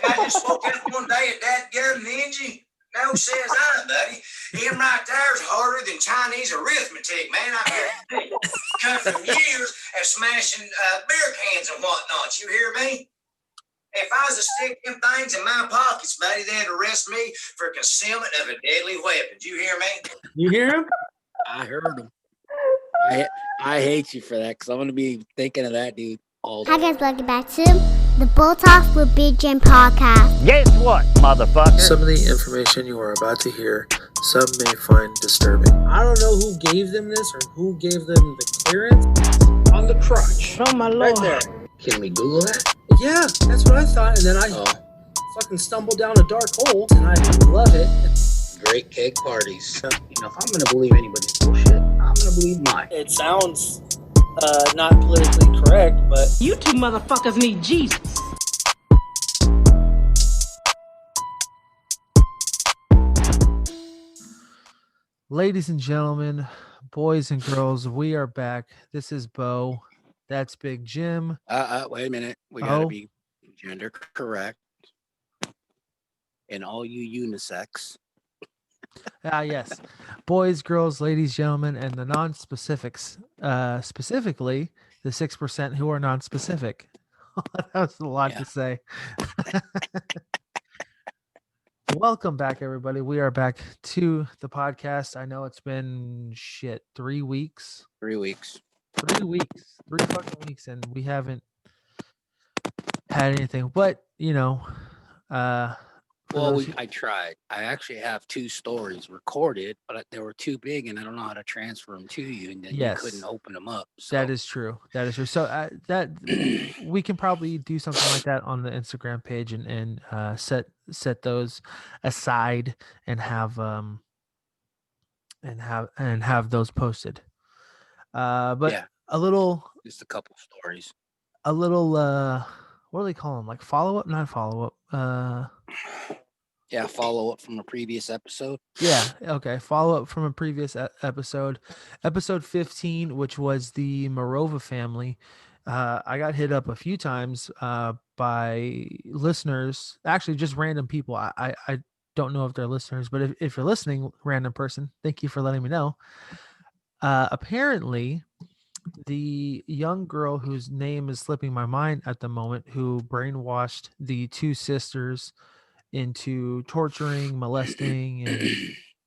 I just woke up one day at that girl ninja. No, says I, buddy. Him right there's harder than Chinese arithmetic, man. I guarantee you. Come from years of smashing beer cans and whatnot. You hear me? If I was to stick them things in my pockets, buddy, they'd arrest me for concealment of a deadly weapon. Do you hear me? You hear him? I heard him. I hate you for that because I'm going to be thinking of that dude all day. Hi guys, welcome back to the Bull Talk with Big Jim podcast. Guess what, motherfucker? Some of the information you are about to hear, some may find disturbing. I don't know who gave them this or who gave them the clearance. On the crotch. Oh my lord. Right there. Can we Google that? Yeah, that's what I thought. And then I fucking stumbled down a dark hole and I love it. Great cake parties. You know, if I'm going to believe anybody's bullshit, I'm going to believe mine. It sounds not politically correct, but You two motherfuckers need Jesus. Ladies and gentlemen, boys and girls, we are back. This is Bo. That's Big Jim. Wait a minute. We got to be gender correct. And all you unisex. Yes. Boys, girls, ladies, gentlemen, and the non-specifics, specifically the 6% who are non-specific. That was a lot to say. Welcome back, everybody. We are back to the podcast. I know it's been 3 weeks. 3 weeks. 3 weeks. 3 fucking weeks, and we haven't had anything. But, I tried. I actually have 2 stories recorded, but they were too big, and I don't know how to transfer them to you, and then you couldn't open them up. So. That is true. So that we can probably do something like that on the Instagram page and set those aside and have those posted. But a little, just a couple stories. A little what do they call them? Like follow up, not follow up. Follow up from a previous episode. Yeah, okay. Follow up from a previous episode. Episode 15, which was the Morova family. I got hit up a few times by listeners, actually just random people. I don't know if they're listeners, but if you're listening, random person, thank you for letting me know. Apparently, the young girl whose name is slipping my mind at the moment, who brainwashed the 2 sisters into torturing, molesting, and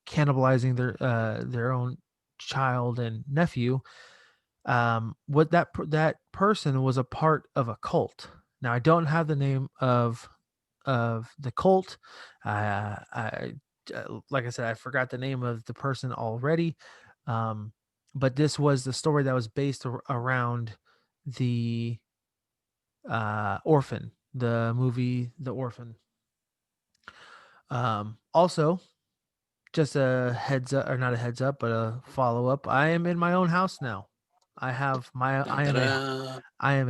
cannibalizing their own child and nephew. What that person was a part of a cult. Now I don't have the name of the cult. I like I said, I forgot the name of the person already. But this was the story that was based around the Orphan, the movie The Orphan. Also, just a heads up, or not a heads up, but a follow up. I am in my own house now. I am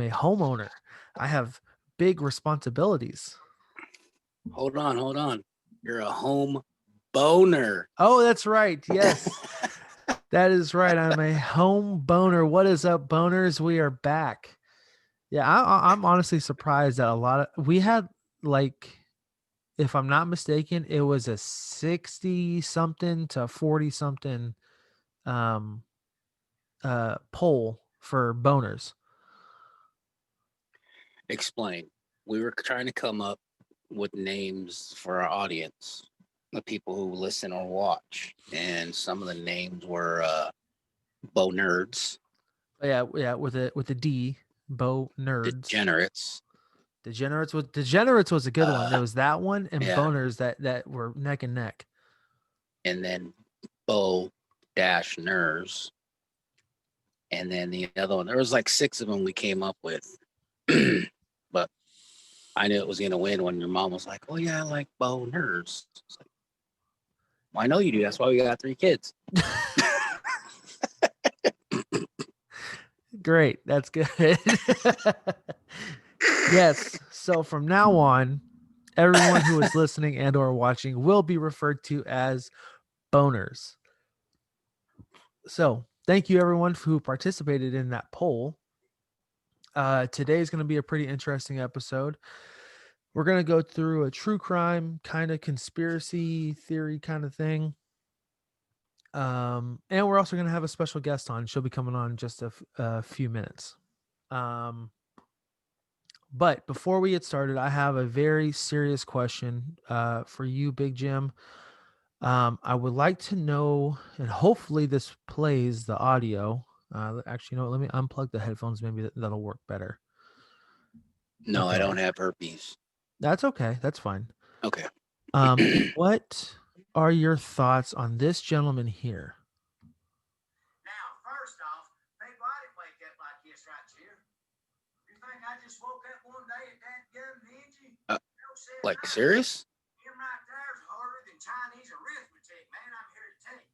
a homeowner. I have big responsibilities. Hold on. You're a home boner. Oh, that's right. Yes. That is right. I'm a home boner. What is up, boners? We are back. Yeah, I'm honestly surprised that we had, like, if I'm not mistaken, it was a 60-something to 40-something poll for boners. Explain. We were trying to come up with names for our audience, the people who listen or watch, and some of the names were Bo Nerds. Yeah, with a D, Bo Nerds. Degenerates was a good one. There was that one and Boners that were neck and neck. And then Bo dash Nerds. And then the other one, there was like 6 of them we came up with. But I knew it was going to win when your mom was like, "Oh yeah, I like Bo Nerds." It's like, well, I know you do. That's why we got 3 kids. Great. That's good. Yes. So from now on, everyone who is listening and or watching will be referred to as boners. So thank you everyone who participated in that poll. Today is going to be a pretty interesting episode. We're going to go through a true crime kind of conspiracy theory kind of thing. And we're also going to have a special guest on. She'll be coming on in just a few minutes. But before we get started, I have a very serious question for you, Big Jim. I would like to know, and hopefully this plays the audio. Actually, you know what? Let me unplug the headphones. Maybe that'll work better. No, Okay. I don't have herpes. That's okay. That's fine. Okay. What are your thoughts on this gentleman here? Now, first off, people, I didn't wake up like this right here. You think I just woke up one day at that gun ninja? Like serious? Him right there is harder than Chinese arithmetic, man. I'm here to tell you.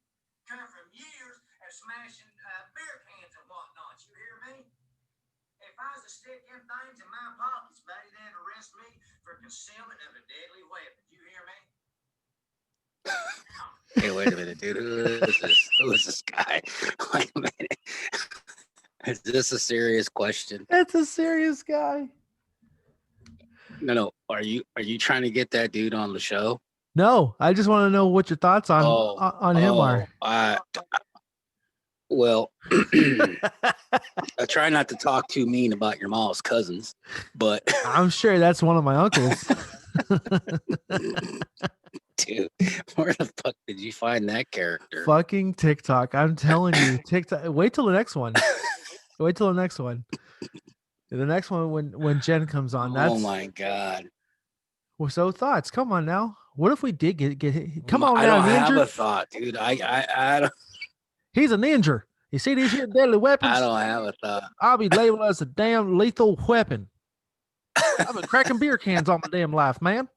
Come from years of smashing beer cans and whatnot. You hear me? If I was to stick them things in my pockets, buddy, they'd arrest me for concealment of a deadly weapon. You hear me? Hey, wait a minute, dude. Who is this? Who is this guy? Wait a minute. Is this a serious question? That's a serious guy. No. Are you trying to get that dude on the show? No, I just want to know what your thoughts on him are. Well, I try not to talk too mean about your mom's cousins, but I'm sure that's one of my uncles. dude, where the fuck did you find that character? Fucking TikTok. I'm telling you, TikTok. Wait till the next one. Wait till the next one. The next one when Jen comes on. That's, oh my god. Well, so thoughts. Come on now. What if we did get come on I now, don't ninja? have a thought, dude. I don't. He's a ninja. You see these here deadly weapons? I don't have a thought. I'll be labeled as a damn lethal weapon. I've been cracking beer cans all my damn life, man.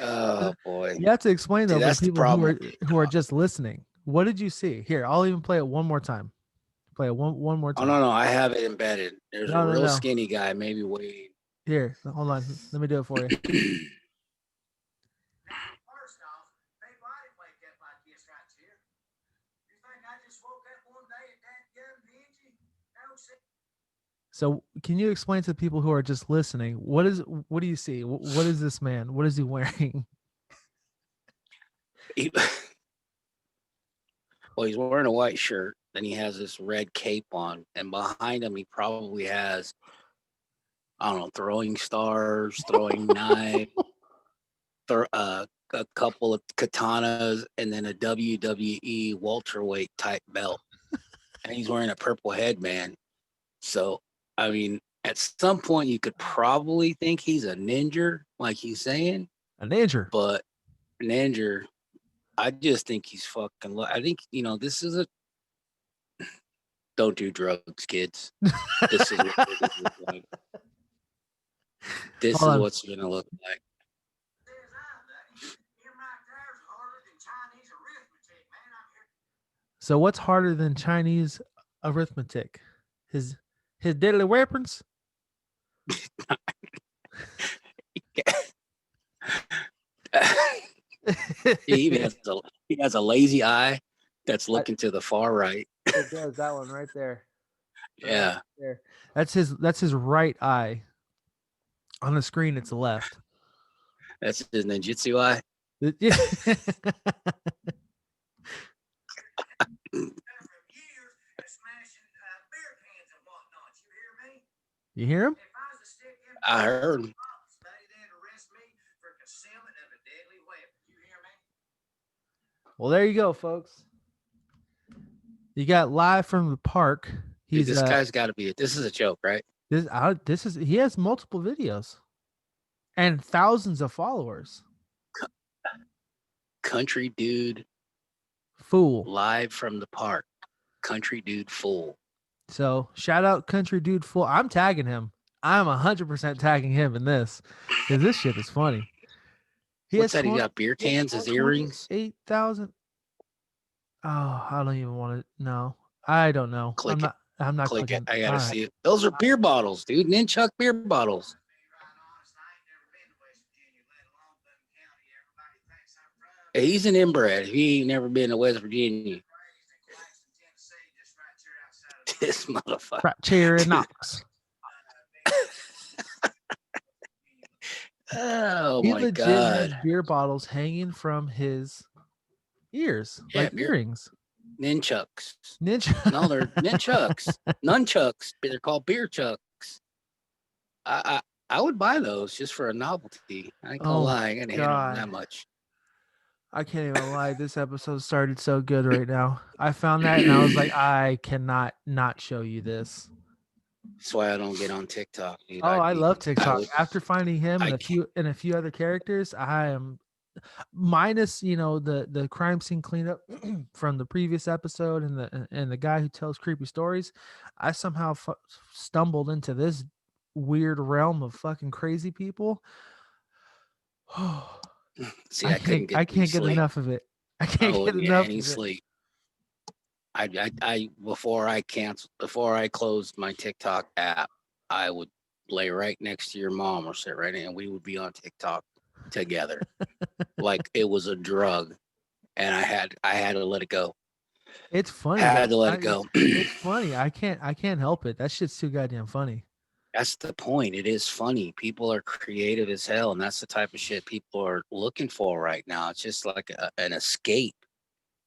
Oh boy. You have to explain though, See, for that's the people problem. who are just listening. What did you see? Here, I'll even play it one more time. Play it one more Oh time. no, I have it embedded. There's No, a no, real no. skinny guy, maybe Wade. Here, hold on. Let me do it for you. First off, people, I didn't wake up like this right here. You think I just woke up one day at that gun ninja? No, sir. So, can you explain to the people who are just listening, what do you see? What is this man? What is he wearing? Well, he's wearing a white shirt. Then he has this red cape on, and behind him, he probably has, I don't know, throwing stars, throwing knife, a couple of katanas, and then a WWE welterweight type belt. And he's wearing a purple headband. So, I mean, at some point, you could probably think he's a ninja, like he's saying. A ninja. But ninja, I just think he's fucking. I think, this is a. Don't do drugs, kids. This is what it looks like. This Hold is on. what's gonna look like. So, what's harder than Chinese arithmetic? His deadly weapons? He has a lazy eye that's looking to the far right. It does, that one right there. Yeah. Right there. That's his right eye. On the screen, it's the left. That's his ninjutsu eye. You hear him? I heard him. Well, there you go, folks. You got live from the park. Dude, this guy's got to be it. This is a joke, right? He has multiple videos and thousands of followers. Country dude Fool. live from the park. Country dude fool. So shout out Country Dude Fool. I'm tagging him. I'm 100% tagging him in this because this shit is funny. What's that? He got beer cans as earrings? 8,000. Oh, I don't even want to know. I don't know. Click I'm not Click clicking. it. I gotta All see it. Those are beer bottles, dude. Ninchuck beer bottles. He's an inbred. He ain't never been to West Virginia. This motherfucker. Right, Cherry Knox. Oh He my legit has god. beer bottles hanging from his ears, Yeah, like earrings. Ninchucks. Ninja. No, they're nunchucks. Nunchucks. They're called beer chucks. I would buy those just for a novelty. I ain't gonna Oh lie, my I ain't gonna hit on them that god. much. I can't even lie. This episode started so good right now. I found that and I was like, I cannot not show you this. That's why I don't get on TikTok, dude. Oh, I love I TikTok. would, After finding him I and a few other characters, I am minus the crime scene cleanup from the previous episode and the guy who tells creepy stories. I somehow stumbled into this weird realm of fucking crazy people. see. I couldn't get I any can't get sleep. enough of it. I I can't get wouldn't get enough any of it. sleep. I before I closed my TikTok app, I would lay right next to your mom or sit right in, and we would be on TikTok together, like it was a drug, and I had to let it go. It's funny Had to though. let it go. It's funny. I can't help it. That shit's too goddamn funny. That's the point. It is funny. People are creative as hell, and that's the type of shit people are looking for right now. It's just like an escape.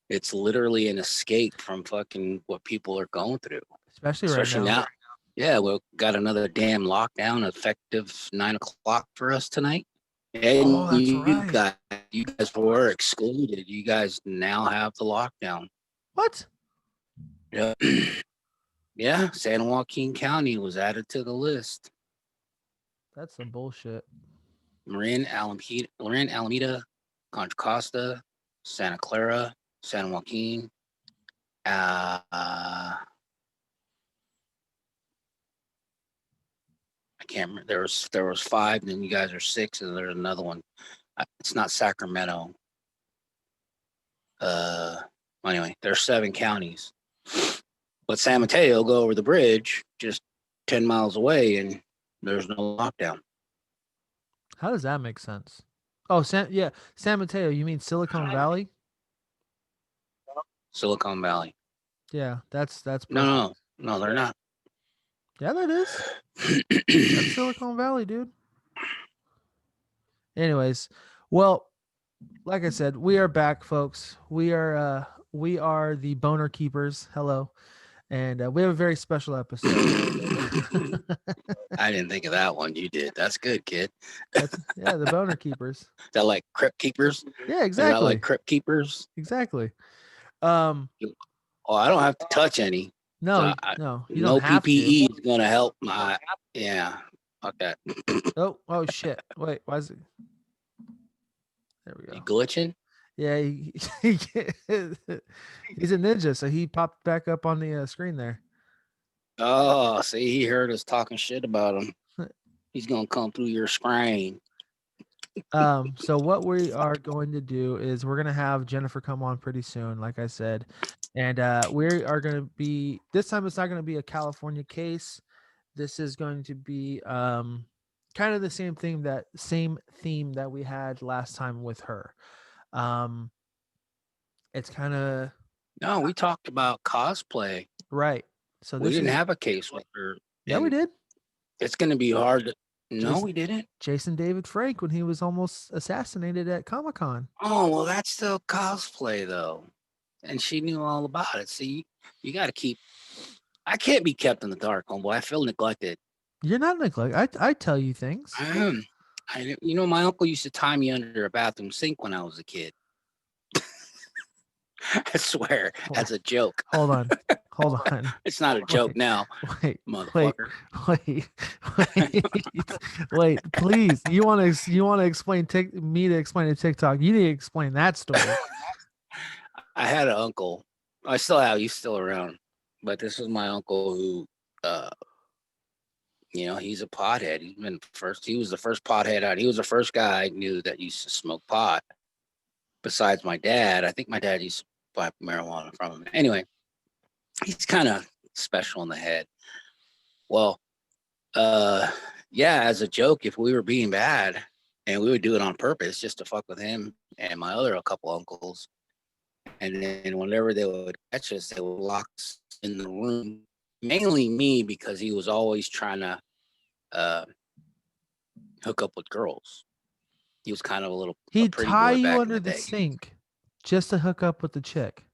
It's literally an escape from fucking what people are going through. Especially right Especially now. now. Yeah, we've got another damn lockdown effective 9 o'clock for us tonight. Oh, And that's right. you guys were excluded. You guys now have the lockdown. What? Yeah. Yeah, San Joaquin County was added to the list. That's some bullshit. Marin, Alameda, Contra Costa, Santa Clara, San Joaquin. I can't remember. There was 5, and then you guys are 6, and there's another one. It's not Sacramento. Anyway, there's 7 counties. But San Mateo, go over the bridge, just 10 miles away, and there's no lockdown. How does that make sense? Oh, San Mateo. You mean Silicon Valley? Silicon Valley. Yeah, that's perfect. No, they're not. Yeah, that is. That's Silicon Valley, dude. Anyways, well, like I said, we are back, folks. We are the Boner Keepers. Hello. And we have a very special episode. I didn't think of that one. You did. That's good, kid. The Boner Keepers. Is that like Crypt Keepers? Yeah, Is that exactly. like Crypt Keepers? Exactly. Oh, I don't have to touch any. No, So no, you no don't have PPE to. is gonna help my. Yeah, fuck that. Oh shit! Wait, why is it? There we go. You glitching? Yeah, he's a ninja, so he popped back up on the screen there. Oh, see, he heard us talking shit about him. He's gonna come through your screen. So what we are going to do is we're gonna have Jennifer come on pretty soon, like I said, and we are gonna be this time. It's not gonna be a California case. This is going to be kind of the same theme that we had last time with her. It's kind of No, we talked about cosplay. right. So we didn't have a case with her. Yeah, we did. It's gonna be hard to. No, we didn't. Jason David Frank when he was almost assassinated at Comic-Con. Oh, well, that's still cosplay though. And she knew all about it. See, you got to keep. I can't be kept in the dark, homeboy. I feel neglected. You're not neglected. I tell you things. I am. My uncle used to tie me under a bathroom sink when I was a kid. I swear, as a joke. Hold on. It's not a joke now. Wait, motherfucker. Wait, please. You want to explain me to explain to TikTok? You need to explain that story. I had an uncle. I still have. He's still around, but this was my uncle who, he's a pothead. He was the first pothead out. He was the first guy I knew that used to smoke pot. Besides my dad, I think my dad used to buy marijuana from him. Anyway, he's kind of special in the head. Well, as a joke, if we were being bad, and we would do it on purpose just to fuck with him and my other couple uncles, and then whenever they would catch us, they would lock us in the room. Mainly me, because he was always trying to hook up with girls. He was kind of a He'd pretty tie boy you back in under the the day sink just to hook up with the chick.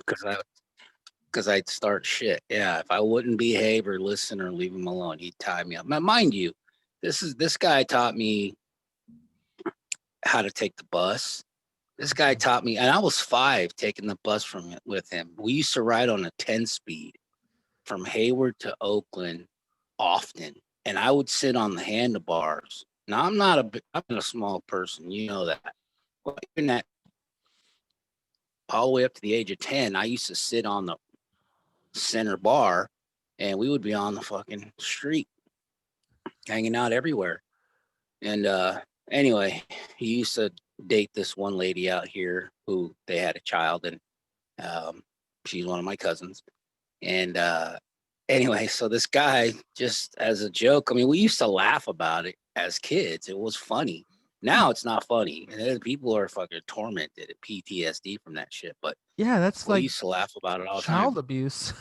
because I'd start shit. Yeah, if I wouldn't behave or listen or leave him alone, he'd tie me up. Now, mind you, this guy taught me how to take the bus. This guy taught me, and I was 5 taking the bus with him. We used to ride on a 10-speed from Hayward to Oakland often, and I would sit on the handlebars. Now I'm not a small person, you know that. But even that, all the way up to the age of 10, I used to sit on the center bar, and we would be on the fucking street, hanging out everywhere. And anyway, he used to date this one lady out here who they had a child, and she's one of my cousins. And anyway, so this guy, just as a joke, I mean, we used to laugh about it as kids. It was funny. Now it's not funny. And people are fucking tormented at PTSD from that shit. But Yeah, that's we like used to laugh about it all the child time. abuse.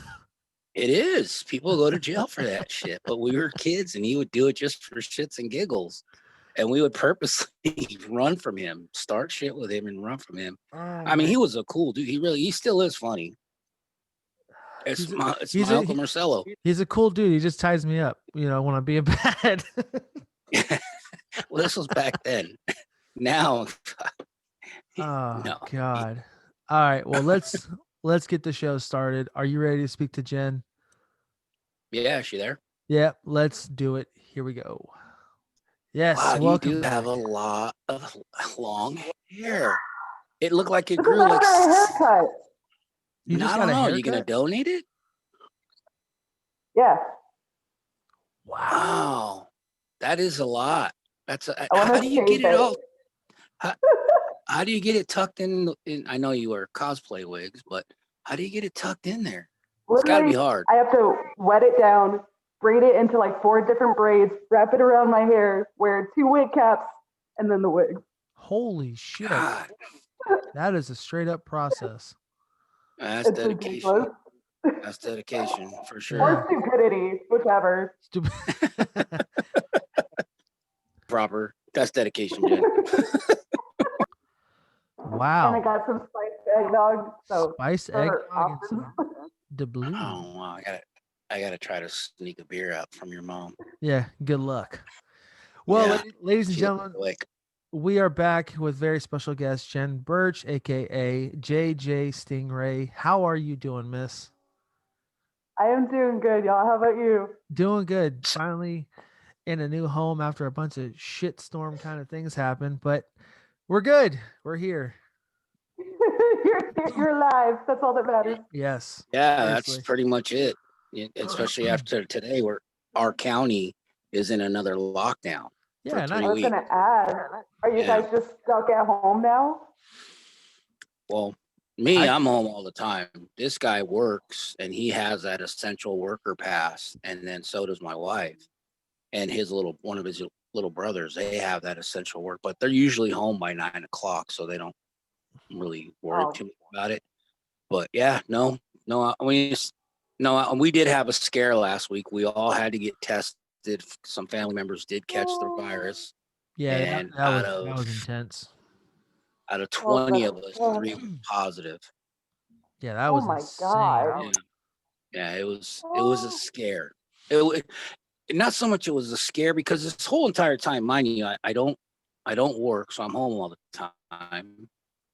It is. People go to jail for that shit. But we were kids, and he would do it just for shits and giggles. And we would purposely run from him, start shit with him, and run from him. I mean, he was a cool dude. He still is funny. It's my Uncle Marcelo. He's a cool dude. He just ties me up, when I'm being bad. Well, this was back then. Now, Oh no. God. All right. Well, let's get the show started. Are you ready to speak to Jen? Yeah, is she there? Yeah, let's do it. Here we go. Yes, wow, welcome you do back. have a lot of long hair. It looked like it Look grew at like. that haircut. You just I got don't a know. haircut? You gonna donate it? Yeah. Wow, that is a lot. That's wanna how do you tape get it it. all? How do you get it tucked in? I know you wear cosplay wigs, but how do you get it tucked in there? It's got to be Literally, hard. I have to wet it down, braid it into like 4 different braids, wrap it around my hair, wear 2 wig caps, and then the wig. Holy shit. God, That is a straight up process. that's It's dedication. ridiculous. That's dedication for sure. Or stupidity, whichever. Stupid. Proper. That's dedication, Jen. Wow. And I got some spiced eggnog. So Spiced for eggnog and options. some doubloon. Oh wow, I gotta try to sneak a beer out from your mom. Yeah, good luck. Well, Yeah. ladies and She gentlemen, like we are back with very special guest Jen Bruch, aka JJ Stringray. How are you doing, miss? I am doing good, y'all. How about you? Doing good. Finally in a new home after a bunch of shitstorm kind of things happened, but we're good. We're here. You're live. That's all that matters. Yes. yeah, seriously. that's pretty much it. Especially after today, where our county is in another lockdown. Yeah, for and 3 I was weeks. gonna add. Are you Yeah. guys just stuck at home now? Well, I'm home all the time. This guy works, and he has that essential worker pass, and then so does my wife, and one of his little brothers. They have that essential work, but they're usually home by 9 o'clock, so they don't really worry too much about it. But yeah, no, we did have a scare last week. We all had to get tested. Some family members did catch the virus. Yeah, and that was intense. Out of 20 of us, 3 were positive. Yeah, that was insane. God. Yeah, it was a scare. Not so much it was a scare because this whole entire time, mind you, I don't work, so I'm home all the time,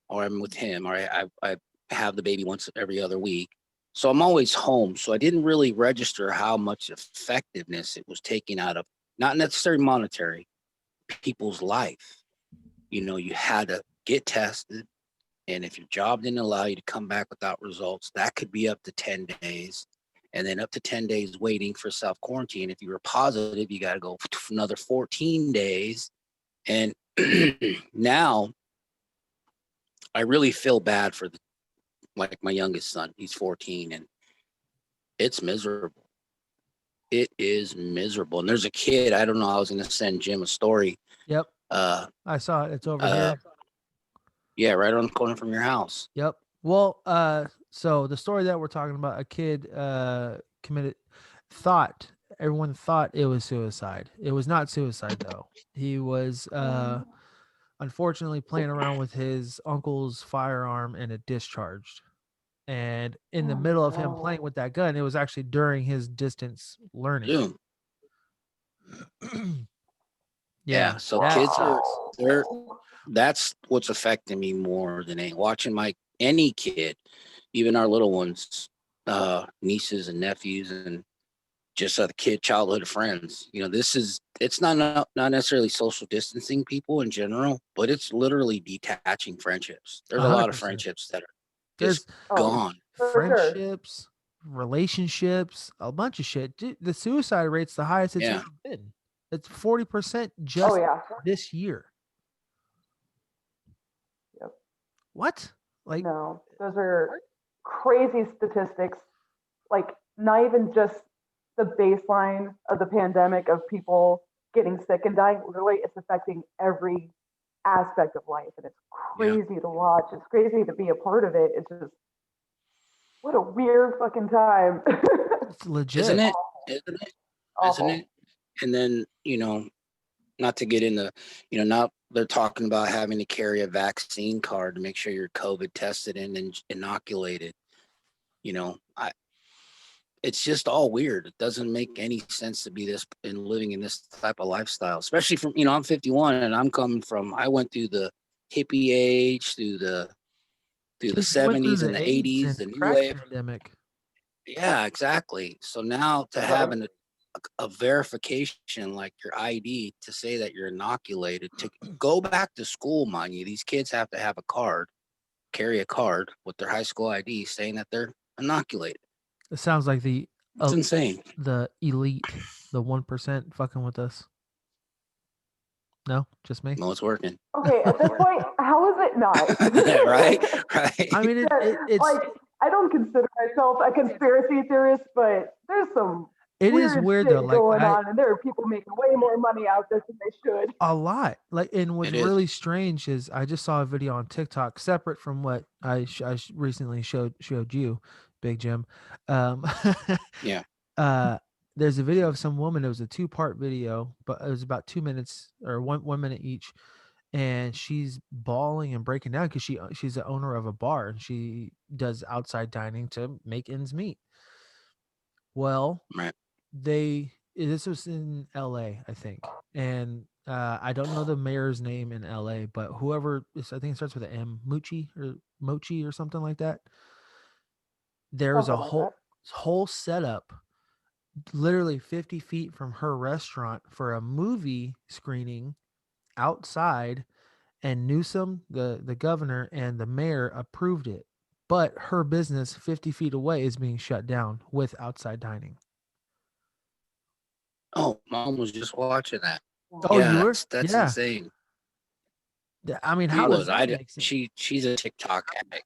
or I'm with him, or I have the baby once every other week. So I'm always home. So I didn't really register how much effectiveness it was taking out of, not necessarily monetary, people's life. You had to get tested. And if your job didn't allow you to come back without results, that could be up to 10 days. And then up to 10 days waiting for self-quarantine. If you were positive, you got to go for another 14 days. And now I really feel bad for my youngest son. He's 14, and it's miserable. It is miserable. And there's a kid, I don't know, I was going to send Jim a story. Yep. I saw it. It's over here. Yeah, right on the corner from your house. Yep. Well, so the story that we're talking about, a kid everyone thought it was suicide. It was not suicide though. He was unfortunately playing around with his uncle's firearm and it discharged. And in the middle of him playing with that gun, it was actually during his distance learning. Yeah. So that kids sucks. that's what's affecting me more than watching any kid, even our little ones, nieces and nephews, and just other childhood friends. It's not necessarily social distancing people in general, but it's literally detaching friendships. There's a lot of 100%. friendships that are There's just gone. friendships, relationships, a bunch of shit. Dude, the suicide rate's the highest it's ever been. It's 40% just this year. Yep. What? Like, no, those are crazy statistics. Like, not even just the baseline of the pandemic of people getting sick and dying. Literally, it's affecting every aspect of life, and it's crazy to watch. It's crazy to be a part of it. It's just what a weird fucking time. It's legit, isn't it? Awful. Isn't it? And then not to get into, now they're talking about having to carry a vaccine card to make sure you're COVID tested and inoculated. It's just all weird. It doesn't make any sense to be this and living in this type of lifestyle, especially from, I'm 51 and I went through the hippie age, through the 70s and the 80s, the new wave pandemic. Yeah, exactly. So now to have a verification like your ID to say that you're inoculated, to go back to school, mind you, these kids have to have carry a card with their high school ID saying that they're inoculated. It sounds like it's insane. The elite, the 1% fucking with us. No, just me. No, it's working. Okay, at this point, how is it not? right. I mean, it's like, I don't consider myself a conspiracy theorist, but there's some weird though. Like, going on, and there are people making way more money out this than they should. A lot. Like, and what's really strange is I just saw a video on TikTok, separate from what I recently showed you, Big Jim. Yeah. There's a video of some woman. It was a 2-part video, but it was about 2 minutes or one minute each, and she's bawling and breaking down because she's the owner of a bar and she does outside dining to make ends meet. Well, this was in LA, I think, and I don't know the mayor's name in LA, but whoever is, I think it starts with an M, Mochi or something like that. There's a whole setup literally 50 feet from her restaurant for a movie screening outside, and Newsom, the governor, and the mayor approved it, but her business 50 feet away is being shut down with outside dining. Oh, Mom was just watching that. Oh, yeah, you were? that's insane. I mean, how does that make sense? She's a TikTok addict.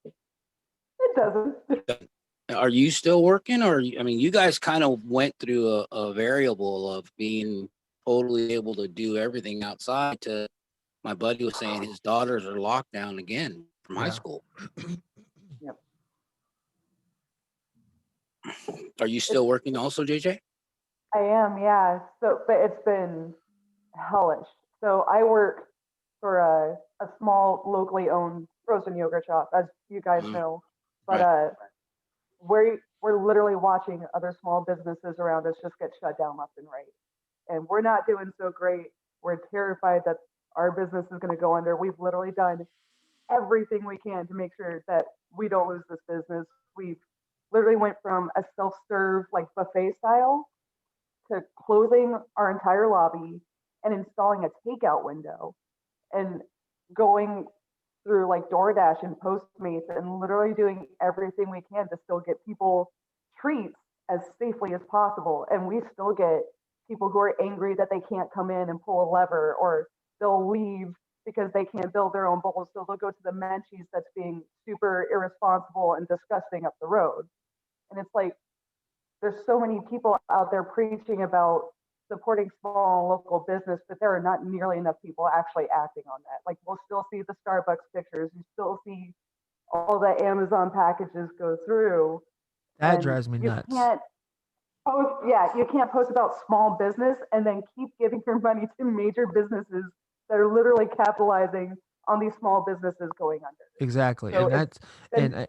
It doesn't. Are you still working, or you guys kind of went through a variable of being totally able to do everything outside. To my buddy was saying his daughters are locked down again from high school. Yep. Are you still working also, JJ? I am, yeah. So, but it's been hellish. So I work for a small locally owned frozen yogurt shop, as you guys know. But we're literally watching other small businesses around us just get shut down left and right. And we're not doing so great. We're terrified that our business is going to go under. We've literally done everything we can to make sure that we don't lose this business. We've literally went from a self-serve like buffet style to closing our entire lobby and installing a takeout window and going through like DoorDash and Postmates and literally doing everything we can to still get people treats as safely as possible. And we still get people who are angry that they can't come in and pull a lever, or they'll leave because they can't build their own bowls. So they'll go to the Menchie's that's being super irresponsible and disgusting up the road. And it's like, there's so many people out there preaching about supporting small and local business, but there are not nearly enough people actually acting on that. Like, we'll still see the Starbucks pictures, you still see all the Amazon packages go through. That drives me nuts. You can't post about small business and then keep giving your money to major businesses that are literally capitalizing on these small businesses going under. Exactly. So And that's been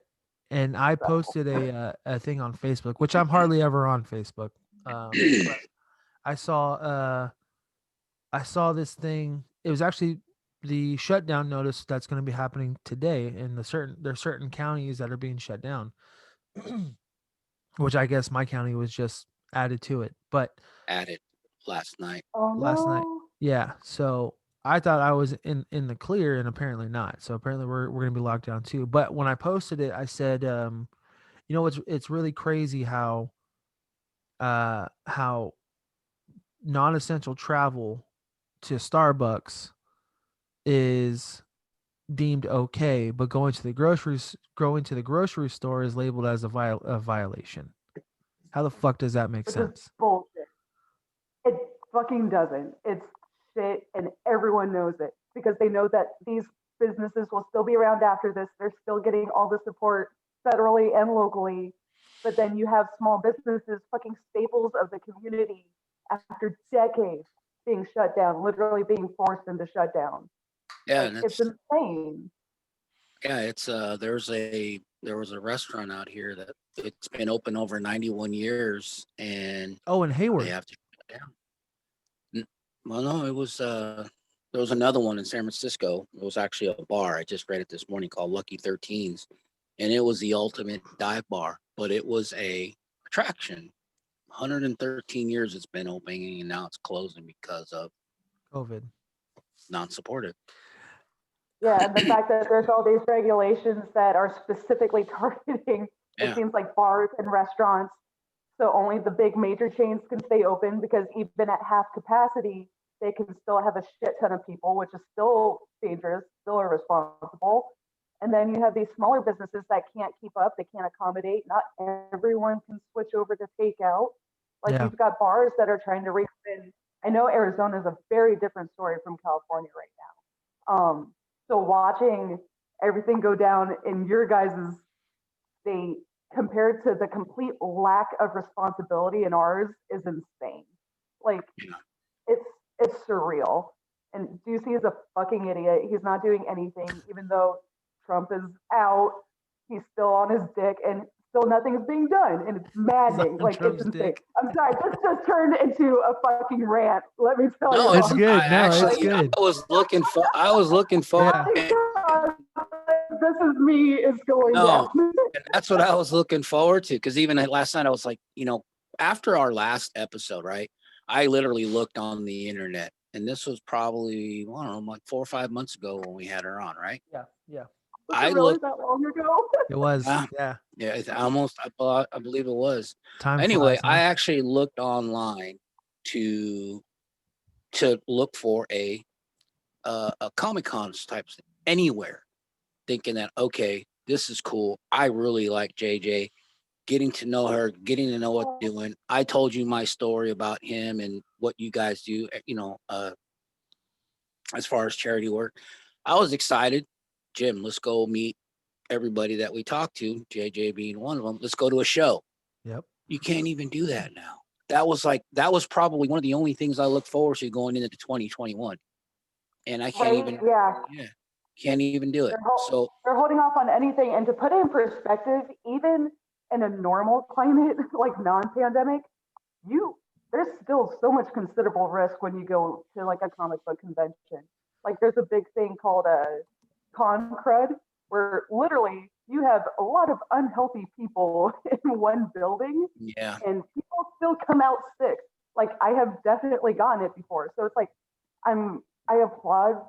and I posted a thing on Facebook, which I'm hardly ever on Facebook. But I saw this thing. It was actually the shutdown notice that's going to be happening today in there's certain counties that are being shut down, which I guess my county was just added to it. But Added last night. oh last night, no. yeah. So I thought I was in the clear, and apparently not. So apparently we're going to be locked down too. But when I posted it, I said, it's really crazy how non-essential travel to Starbucks is deemed okay, but going to the grocery store is labeled as a violation. How the fuck does that make Which is sense? bullshit. It fucking doesn't. It's shit, and everyone knows it because they know that these businesses will still be around after this. They're still getting all the support federally and locally. But then you have small businesses, fucking staples of the community, after decades being shut down, literally being forced into shutdown. Yeah, Like, and it's insane. yeah, it's there was a restaurant out here that it's been open over 91 years, and Oh, in they Hayward. have to shut it down. Well, no, it was there was another one in San Francisco. It was actually a bar. I just read it this morning called Lucky 13s, and it was the ultimate dive bar, but it was a attraction. 113 years it's been opening, and now it's closing because of COVID. non-supportive. Yeah, and the fact that there's all these regulations that are specifically targeting, it Yeah. seems like bars and restaurants. So only the big major chains can stay open because even at half capacity, they can still have a shit ton of people, which is still dangerous, still irresponsible. And then you have these smaller businesses that can't keep up, they can't accommodate. Not everyone can switch over to takeout. Like Yeah. you've got bars that are trying to reopen. I know Arizona is a very different story from California right now. So watching everything go down in your guys' state compared to the complete lack of responsibility in ours is insane. Like it's surreal. And Ducey is a fucking idiot. He's not doing anything, even though Trump is out. He's still on his dick, and still nothing's being done. And it's maddening. Like Trump's it's insane. dick. I'm sorry, this just turned into a fucking rant. Let me tell No, you. it's good. No, it's actually, good. I was looking for. Yeah. This is me. It's going No. down. And that's what I was looking forward to. Because even last night, I was like, after our last episode, right? I literally looked on the internet, and this was probably, I don't know, like 4 or 5 months ago when we had her on, right? Yeah. Yeah. Was I it really looked. that long ago? It was. Yeah. Yeah. Yeah, I believe it was. Time Anyway, flies, huh? I actually looked online to look for a Comic-Con type thing anywhere, thinking that, okay, this is cool. I really like JJ. Getting to know her, getting to know what they're doing. I told you my story about him and what you guys do, as far as charity work. I was excited. Jim, let's go meet everybody that we talked to, JJ being one of them. Let's go to a show. Yep. You can't even do that now. That was probably one of the only things I look forward to going into 2021. And I can't even can't even do it. So they're holding off on anything. And to put it in perspective, even in a normal climate, like non-pandemic, there's still so much considerable risk when you go to like a comic book convention. Like there's a big thing called a con crud, where literally you have a lot of unhealthy people in one building, and people still come out sick. Like I have definitely gotten it before. So it's like I applaud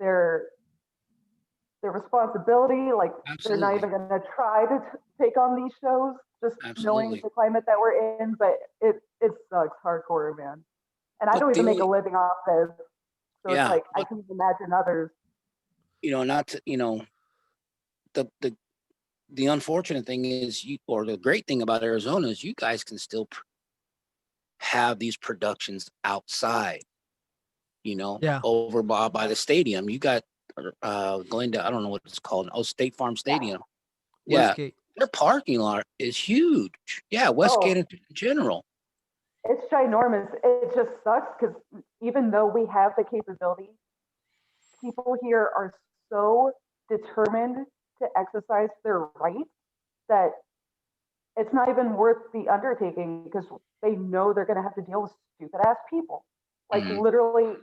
their responsibility. Like they're not even going to try to take on these shows, just knowing the climate that we're in. But it sucks hardcore, man. And I don't even make a living off this, so it's like I can imagine others. The unfortunate thing is, or the great thing about Arizona is, you guys can still have these productions outside. Over by the stadium. You got Glendale, I don't know what it's called. Oh, State Farm Stadium. Westgate. Their parking lot is huge. Yeah, Westgate in general. It's ginormous. It just sucks because even though we have the capability people here are so determined to exercise their rights that it's not even worth the undertaking because they know they're going to have to deal with stupid ass people. Like literally,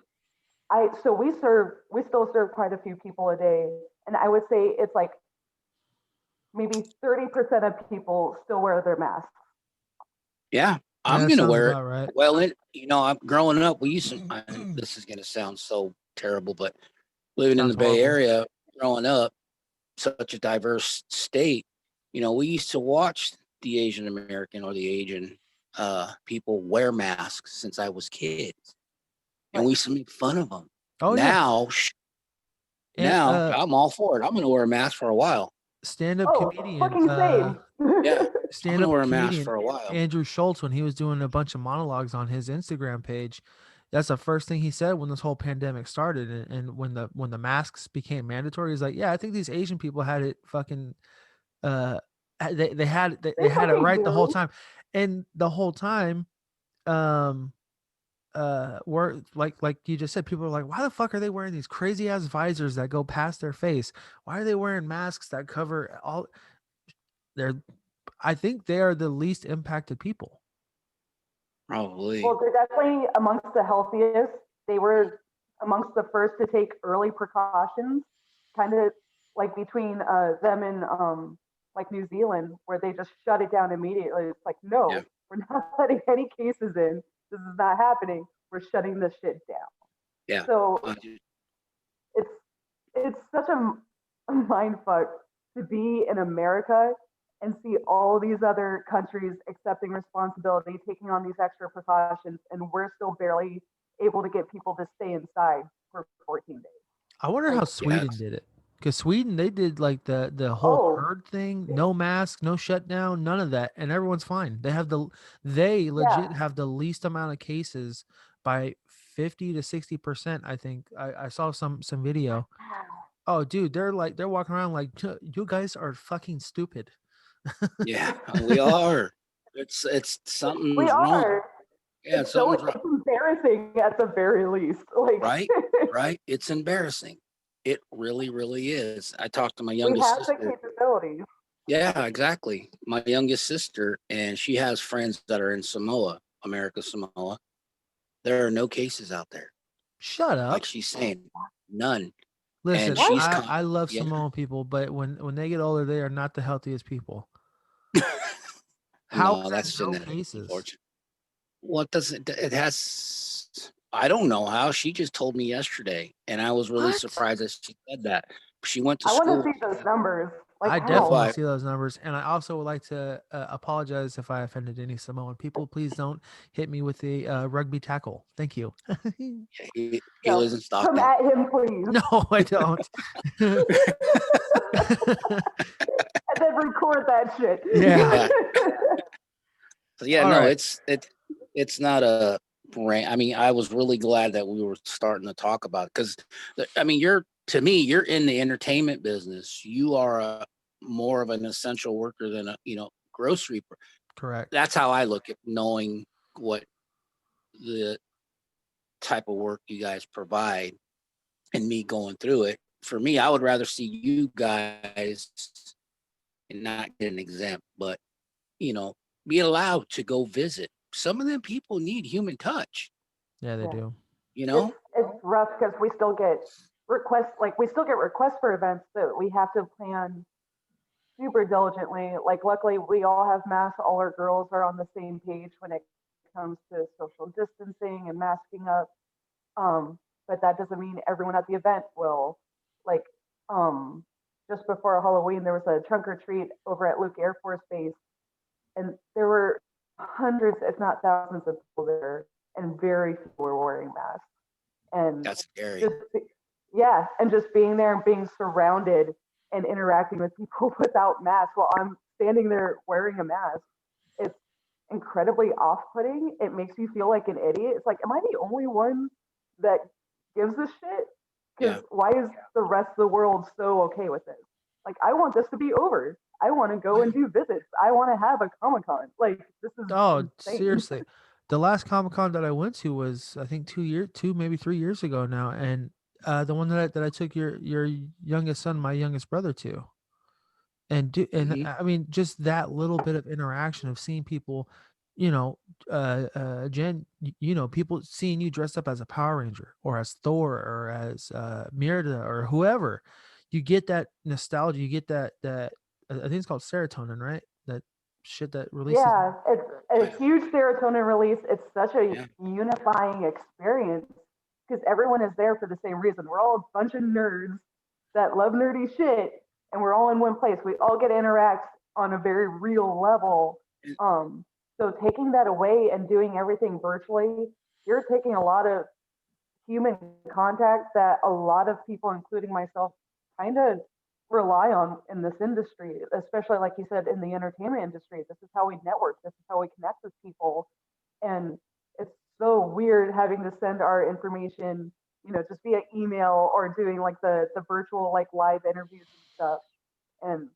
we still serve quite a few people a day, and I would say it's like maybe 30% of people still wear their masks. Yeah, I'm that gonna sounds wear it. about right. Well, I'm growing up. We used to. This is gonna sound so terrible, but living in Sounds the Bay horrible. Area, growing up, such a diverse state, we used to watch the Asian American or the Asian people wear masks since I was kids, and we used to make fun of them. Oh yeah. Now, And, I'm all for it. I'm gonna wear a mask for a while. stand-up Oh, comedian. fucking same. Yeah, I'm Stand-up gonna wear a mask comedian for a while. Andrew Schultz, when he was doing a bunch of monologues on his Instagram page, that's the first thing he said when this whole pandemic started, and when the masks became mandatory. He's like, yeah, I think these Asian people had it fucking they had it fucking right the whole do. time, and the whole time were like you just said, people are like, why the fuck are they wearing these crazy ass visors that go past their face? Why are they wearing masks that cover all? I think they are the least impacted people. Probably. Well, they're definitely amongst the healthiest. They were amongst the first to take early precautions, kind of like between them and like New Zealand, where they just shut it down immediately. It's like, no, Yeah. we're not letting any cases in. This is not happening. We're shutting this shit down. Yeah. So it's such a mind fuck to be in America and see all these other countries accepting responsibility, taking on these extra precautions, and we're still barely able to get people to stay inside for 14 days. I wonder how Sweden did it. Because Sweden, they did like the whole herd thing, no mask, no shutdown, none of that, and everyone's fine. They legit have the least amount of cases by 50 to 60%. I think I saw some video. Oh, dude, they're walking around like, you guys are fucking stupid. Yeah, we are. It's something's wrong. Yeah, it's embarrassing at the very least. Like right. It's embarrassing. It really, really is. I talked to my youngest we have sister. the capabilities. Yeah, exactly. My youngest sister, and she has friends that are in Samoa, Samoa. There are no cases out there. Shut up. Like she's saying, none. Listen, and I love Samoan people, but when they get older, they are not the healthiest people. How? No, that's no cases. What does it? It has. I don't know how. She just told me yesterday, and I was really surprised that she said that. She went to school. I want to see those numbers. Like, I definitely want to see those numbers, and I also would like to apologize if I offended any Samoan people. Please don't hit me with a rugby tackle. Thank you. He lives in Stockton. Come at him, please. No, I don't. And then record that shit. Yeah. Yeah. No, right. It's not a brand. I mean, I was really glad that we were starting to talk about it because, I mean, you're in the entertainment business. You are more of an essential worker than a grocery. Correct. That's how I look at knowing what the type of work you guys provide and me going through it. For me, I would rather see you guys and not get an exempt, but be allowed to go visit. Some of them people need human touch. Yeah, they do. It's rough because we still get requests. Like we still get requests for events that we have to plan super diligently. Like luckily we all have masks. All our girls are on the same page when it comes to social distancing and masking up. But that doesn't mean everyone at the event will. Like just before Halloween, there was a trunk or treat over at Luke Air Force Base, and there were hundreds, if not thousands, of people there, and very few were wearing masks. And that's scary. And just being there and being surrounded and interacting with people without masks while I'm standing there wearing a mask, it's incredibly off-putting. It makes you feel like an idiot. It's like, am I the only one that gives a shit? Because why is the rest of the world so okay with this? Like, I want this to be over. I want to go and do visits. I want to have a Comic-Con. Like, this is insane. Seriously. The last Comic-Con that I went to was, I think, 2 maybe 3 years ago now. And the one that I took your youngest son, my youngest brother to. And Mhm. I mean, just that little bit of interaction of seeing people, you know, Jen, you know, people seeing you dressed up as a Power Ranger or as Thor or as Mirda or whoever, you get that nostalgia. You get that I think it's called serotonin, right? That shit that releases. Yeah, it's a huge serotonin release. It's such a Yeah. unifying experience because everyone is there for the same reason. We're all a bunch of nerds that love nerdy shit, and we're all in one place. We all get to interact on a very real level. And- So taking that away and doing everything virtually, you're taking a lot of human contact that a lot of people, including myself, kind of rely on in this industry, especially like you said, in the entertainment industry. This is how we network, this is how we connect with people. And it's so weird having to send our information, just via email or doing like the virtual like live interviews and stuff. And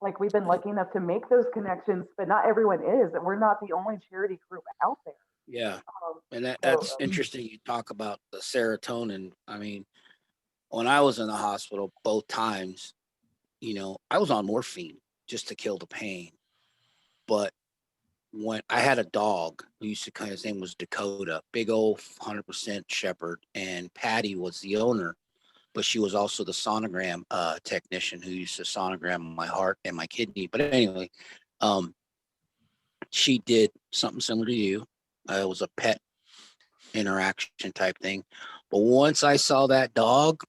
like we've been lucky enough to make those connections, but not everyone is. And we're not the only charity group out there. Yeah. And So, that's interesting. You talk about the serotonin. I mean, when I was in the hospital both times, I was on morphine just to kill the pain. But when I had a dog who used to his name was Dakota, big old 100% shepherd, and Patty was the owner, but she was also the sonogram technician who used to sonogram my heart and my kidney. But anyway, she did something similar to you. It was a pet interaction type thing. But once I saw that dog,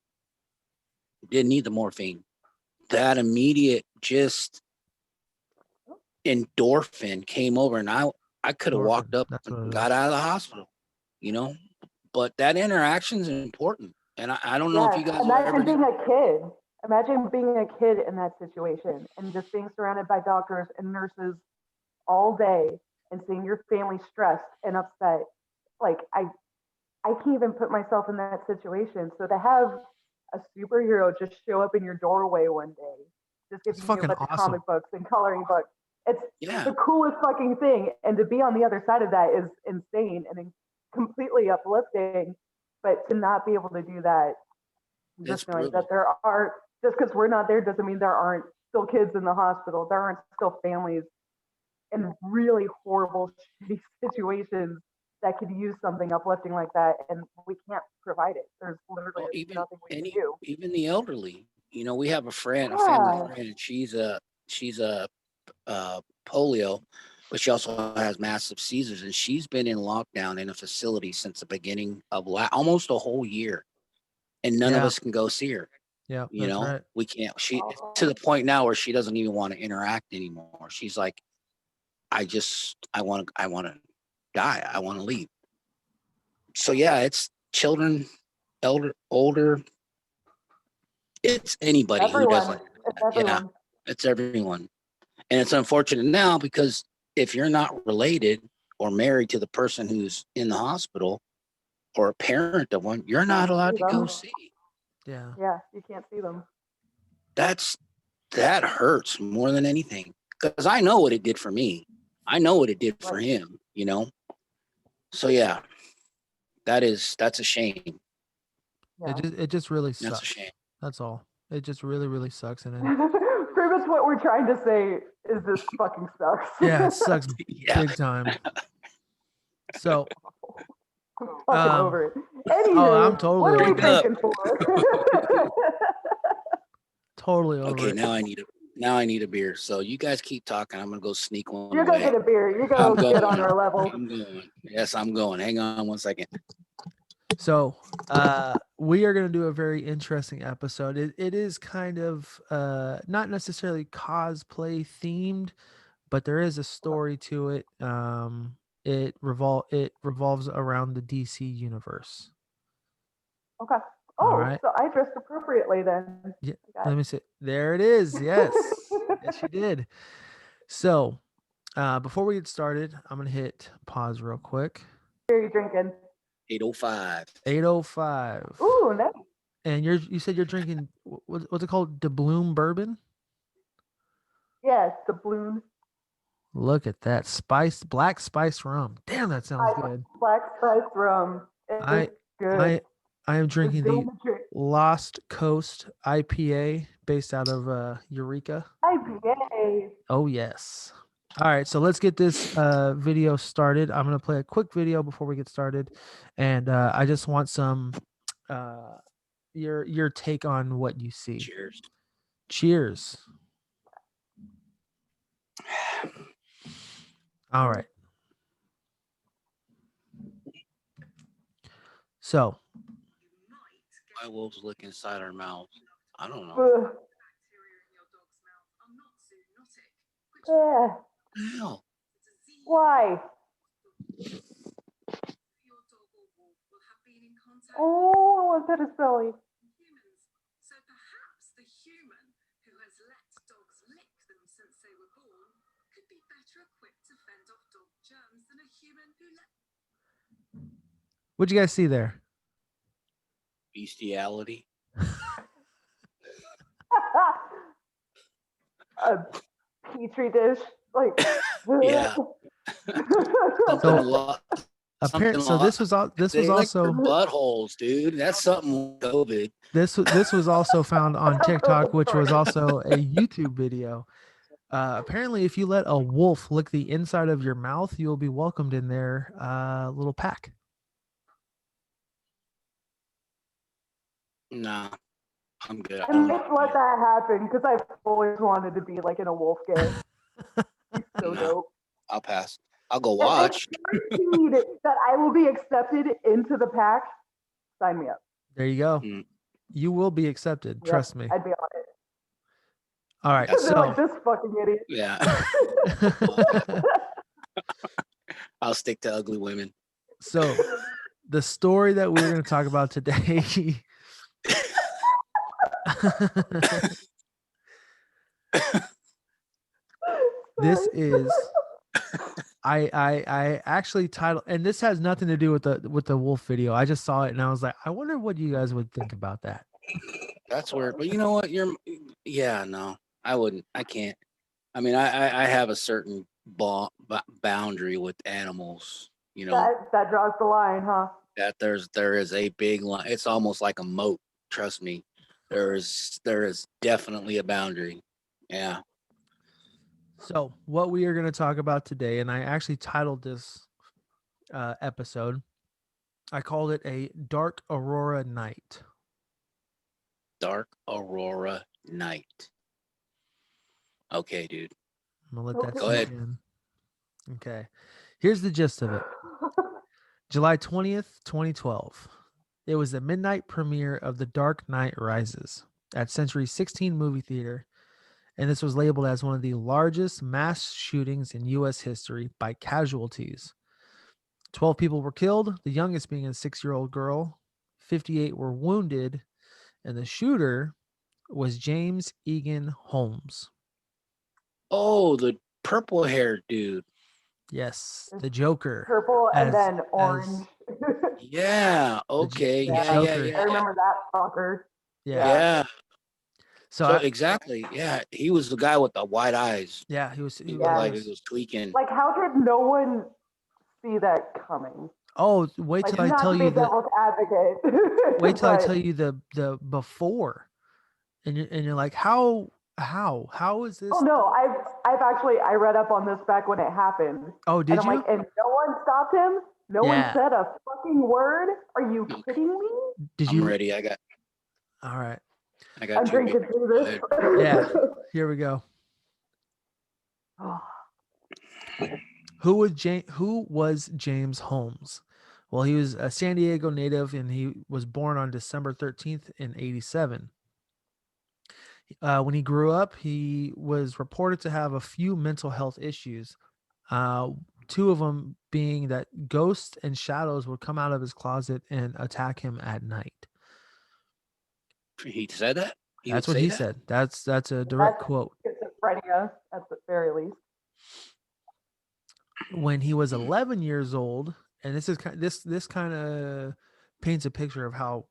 didn't need the morphine. That immediate just endorphin came over, and I could have walked up and got out of the hospital, but that interaction is important. And I don't know if you guys imagine being a kid. Imagine being a kid in that situation and just being surrounded by doctors and nurses all day and seeing your family stressed and upset. Like I can't even put myself in that situation. So to have a superhero just show up in your doorway one day, just giving you a bunch of comic books and coloring books, it's the coolest fucking thing. And to be on the other side of that is insane and completely uplifting. But to not be able to do that, just knowing that there are, just because we're not there doesn't mean there aren't still kids in the hospital. There aren't still families in really horrible, shitty situations that could use something uplifting like that, and we can't provide it. There's literally nothing we can do. Even the elderly. We have a friend, a family friend, and she's a polio, but she also has massive seizures, and she's been in lockdown in a facility since the beginning of almost a whole year, and none of us can go see her. Yeah, that's right. We can't. She to the point now where she doesn't even want to interact anymore. She's like, I want to die. I want to leave. So yeah, it's children, older. It's anybody who doesn't. Yeah, it's everyone. And it's unfortunate now because if you're not related or married to the person who's in the hospital or a parent of one, you're not allowed to go see. Yeah. Yeah, you can't see them. That hurts more than anything because I know what it did for me. I know what it did for him, So yeah, that's a shame. Yeah. It just really sucks. That's a shame. That's all. It just really, really sucks. And pretty much what we're trying to say is this fucking sucks. Yeah, it sucks big time. So I'm fucking over it. Anywho, I'm totally what are we over drinking for? Totally over okay, it. now I need a beer. So you guys keep talking. I'm gonna go sneak one. You're gonna get a beer. You're gonna get on our level. I'm going. Yes, I'm going. Hang on one second. So we are going to do a very interesting episode. It is kind of not necessarily cosplay themed, but there is a story to it. It revolves around the DC universe. Okay. Oh, right. So I dressed appropriately then. Yeah. Let me see. There it is. Yes. Yes, you did. So before we get started, I'm going to hit pause real quick. What are you drinking? 805. 805. Ooh, nice. And you said you're drinking what's it called? Doubloon bourbon? Yes, doubloon. Look at that black spice rum. Damn, that sounds good. Black spice rum. It's good. I am drinking Lost Coast IPA based out of Eureka. IPA. Oh, yes. All right, so let's get this video started. I'm going to play a quick video before we get started. And I just want some your take on what you see. Cheers. Cheers. All right. So, Why wolves look inside our mouths? I don't know. Ugh. Yeah. Hell. Why? Oh, I want to pet his belly. So perhaps the human who has let dogs lick them since they were born could be better equipped to fend off dog germs than a human who let. what'd you guys see there? Bestiality. A petri dish, like. Yeah. Something a lot. Apparently, so this was also buttholes, dude. That's something with COVID. this was also found on TikTok, which was also a YouTube video. Apparently, if you let a wolf lick the inside of your mouth, you will be welcomed in their little pack. Nah, I'm good. I might let that happen because I've always wanted to be like in a wolf game. He's so No. dope. I'll pass. I'll go watch. Guaranteed that I will be accepted into the pack. Sign me up. There you go. Mm. You will be accepted. Yep, Trust me. I'd be on it. All right. They're like So this fucking idiot. Yeah. I'll stick to ugly women. so the story that we're going to talk about today. This is I actually titled, and this has nothing to do with the wolf video. I just saw it and I was like, I wonder what you guys would think about that. That's weird. But you know what? No, I wouldn't. I can't. I mean, I have a certain boundary with animals, you know, That draws the line, huh? that there is a big line. It's almost like a moat. Trust me. There is definitely a boundary. Yeah. So what we are going to talk about today, and I actually titled this episode, I called it a Dark Aurora Night. Dark Aurora Night. Okay, dude. I'm going to let that Go sink ahead. in. Okay. Here's the gist of it. July 20th, 2012. It was the midnight premiere of The Dark Knight Rises at Century 16 movie theater, and this was labeled as one of the largest mass shootings in U.S. history by casualties. 12 people were killed, the youngest being a 6-year-old girl. 58 were wounded, and the shooter was James Egan Holmes. Oh, the purple-haired dude. Yes, the Joker. Purple and then orange. Yeah. Okay. Yeah. I remember that fucker. Yeah. So exactly. Yeah. He was the guy with the white eyes. Yeah, he was like he was tweaking. Like, how did no one see that coming? Oh, wait till I tell you devil's advocate. Wait till I tell you the before, and you're like, how is this? Oh no, I've actually I read up on this back when it happened. Oh, did and I'm you? like, and no one stopped him. No one said a fucking word. Are you kidding me? I'm ready. I got. All right. I'm drinking through this. Yeah. Here we go. Who was James Holmes? Well, he was a San Diego native, and he was born on December 13th in 1987. When he grew up, he was reported to have a few mental health issues. 2 of them being that ghosts and shadows would come out of his closet and attack him at night. He said that? That's what he said. That's a direct quote. Schizophrenia at the very least. When he was 11 years old, and this kind of paints a picture of how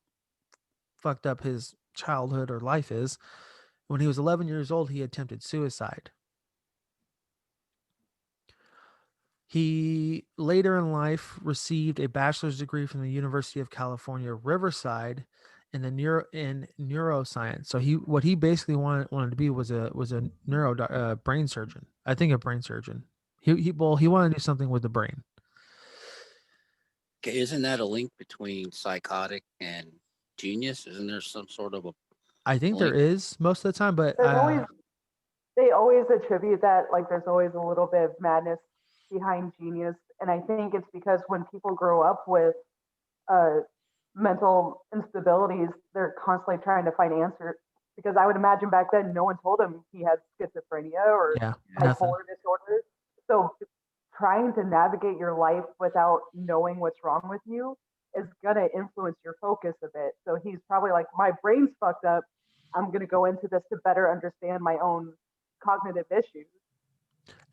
fucked up his childhood or life is. When he was 11 years old, he attempted suicide. He later in life received a bachelor's degree from the University of California, Riverside in the neuroscience. So what he basically wanted to be was a brain surgeon. I think a brain surgeon. He wanted to do something with the brain. Okay, isn't that a link between psychotic and genius? Isn't there some sort of a I think there link? is most of the time, but they always attribute that, like, there's always a little bit of madness behind genius, and I think it's because when people grow up with mental instabilities, they're constantly trying to find answers. Because I would imagine back then, no one told him he had schizophrenia or yeah, nothing. bipolar disorder. So trying to navigate your life without knowing what's wrong with you is gonna influence your focus a bit. So he's probably like, my brain's fucked up. I'm gonna go into this to better understand my own cognitive issues.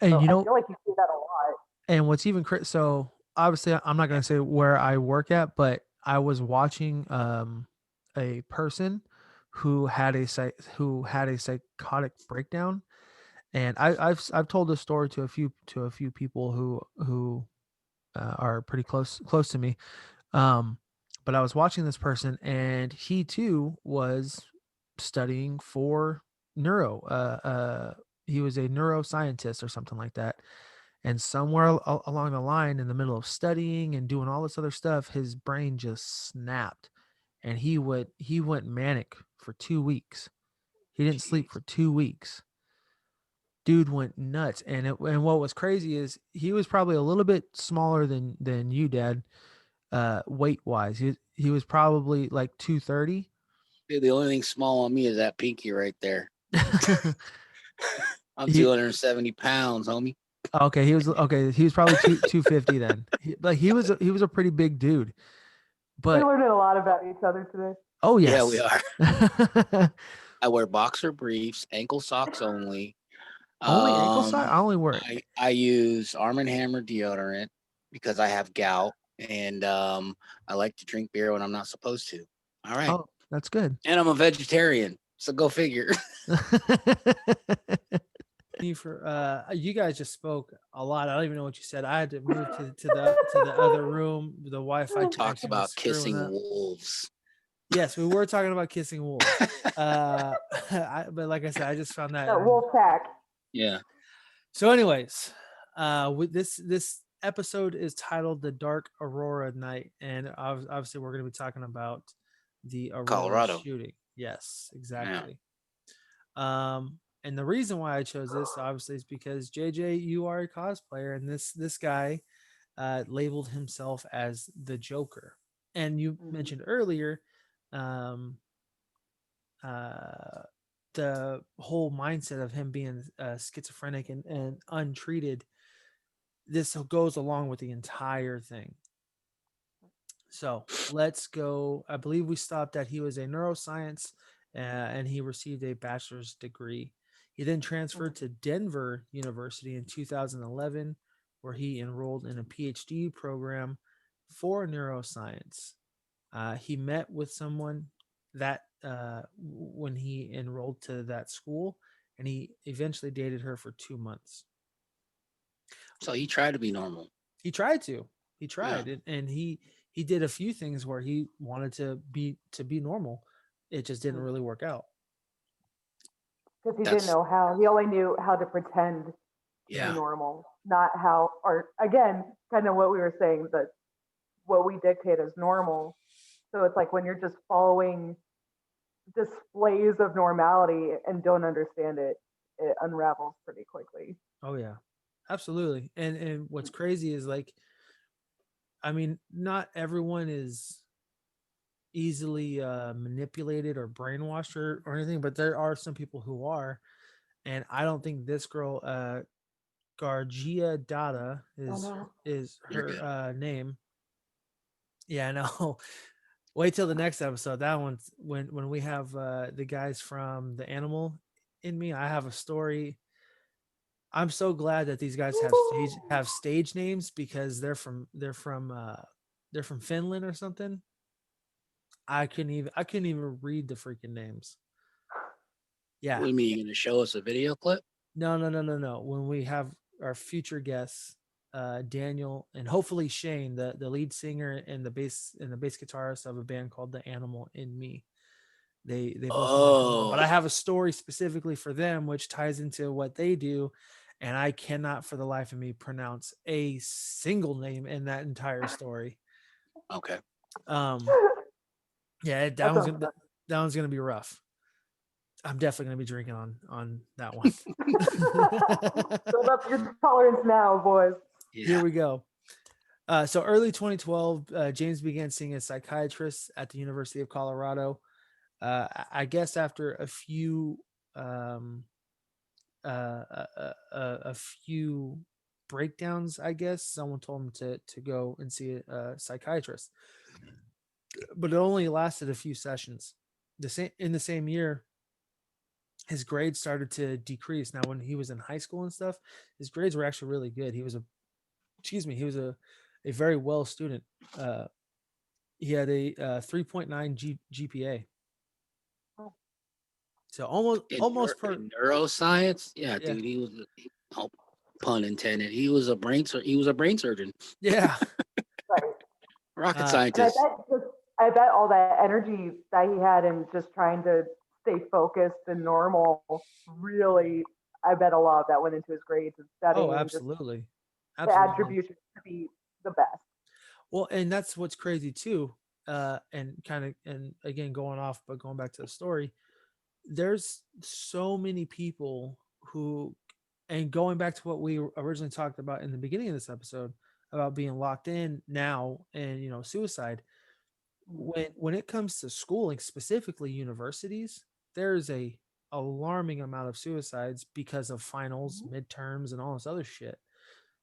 And so you I know, feel like you see that a lot. and what's even so obviously I'm not going to say where I work at, but I was watching a person who had a psychotic breakdown, and I've told this story to a few people who are pretty close to me. But I was watching this person, and he too was studying for he was a neuroscientist or something like that. And somewhere along the line, in the middle of studying and doing all this other stuff, his brain just snapped, and he went manic for 2 weeks. He didn't sleep for 2 weeks. Dude went nuts, and what was crazy is he was probably a little bit smaller than you, Dad, weight wise. He was probably like 230. Dude, the only thing small on me is that pinky right there. I'm He- 270 pounds, homie. Okay, he was probably 250 then. He was a pretty big dude. But We're learning a lot about each other today. oh yes. Yeah, we are. I wear boxer briefs, ankle socks only. Only ankle sock? I only wear it. I use Arm & Hammer deodorant because I have gout, and I like to drink beer when I'm not supposed to. All right. Oh, that's good. And I'm a vegetarian, so go figure. You guys just spoke a lot. I don't even know what you said. I had to move to the other room. The Wi-Fi Talked connection was about screwing kissing up. wolves. Yes, we were talking about kissing wolves. But like I said, I just found that. Wolf pack. Yeah. So, anyways, with this episode is titled "The Dark Aurora Night," and obviously we're going to be talking about the Aurora Colorado shooting. Yes, exactly. Yeah. And the reason why I chose this obviously is because JJ, you are a cosplayer, and this guy labeled himself as the Joker. And you mentioned earlier the whole mindset of him being schizophrenic and untreated. This goes along with the entire thing. So let's go. I believe we stopped at he was a neuroscience and he received a bachelor's degree. He then transferred to Denver University in 2011, where he enrolled in a PhD program for neuroscience. He met with someone that when he enrolled to that school, and he eventually dated her for 2 months. So he tried to be normal. He tried, and he did a few things where he wanted to be normal. It just didn't really work out. Because he didn't know how. He only knew how to pretend to be normal, not how, or again, kind of what we were saying, that what we dictate as normal. So it's like when you're just following displays of normality and don't understand it, it unravels pretty quickly. Oh yeah, absolutely. And what's crazy is, like, I mean, not everyone is easily manipulated or brainwashed or anything, but there are some people who are. And I don't think this girl, Gargia Dada is her name. Yeah, I know. Wait till the next episode. That one's when we have the guys from The Animal in Me. I have a story. I'm so glad that these guys have stage names, because they're from Finland or something. I couldn't even read the freaking names. Yeah. What do you mean, you're gonna show us a video clip? No. When we have our future guests, Daniel, and hopefully Shane, the lead singer and the bass guitarist of a band called The Animal in Me. They both want to come on, but I have a story specifically for them, which ties into what they do, and I cannot for the life of me pronounce a single name in that entire story. Okay. Yeah, that one's gonna be rough. I'm definitely gonna be drinking on that one. Build up your tolerance now, boys. Yeah. Here we go. So early 2012, James began seeing a psychiatrist at the University of Colorado. I guess after a few a few breakdowns, I guess someone told him to go and see a psychiatrist, but it only lasted a few sessions. In the same year, his grades started to decrease. Now, when he was in high school and stuff, his grades were actually really good. He was a very well student. He had a 3.9 GPA. So almost per neuroscience. Yeah, dude, he was pun intended. He was a brain surgeon. Yeah. Right. Rocket scientist. I bet all that energy that he had in just trying to stay focused and normal, really, I bet a lot of that went into his grades and studying. Oh, absolutely. The attribution to be the best. Well, and that's what's crazy too. And again, going back to the story, there's so many people who, and going back to what we originally talked about in the beginning of this episode about being locked in now and, suicide. When it comes to schooling, specifically universities, there's a alarming amount of suicides because of finals, midterms, and all this other shit.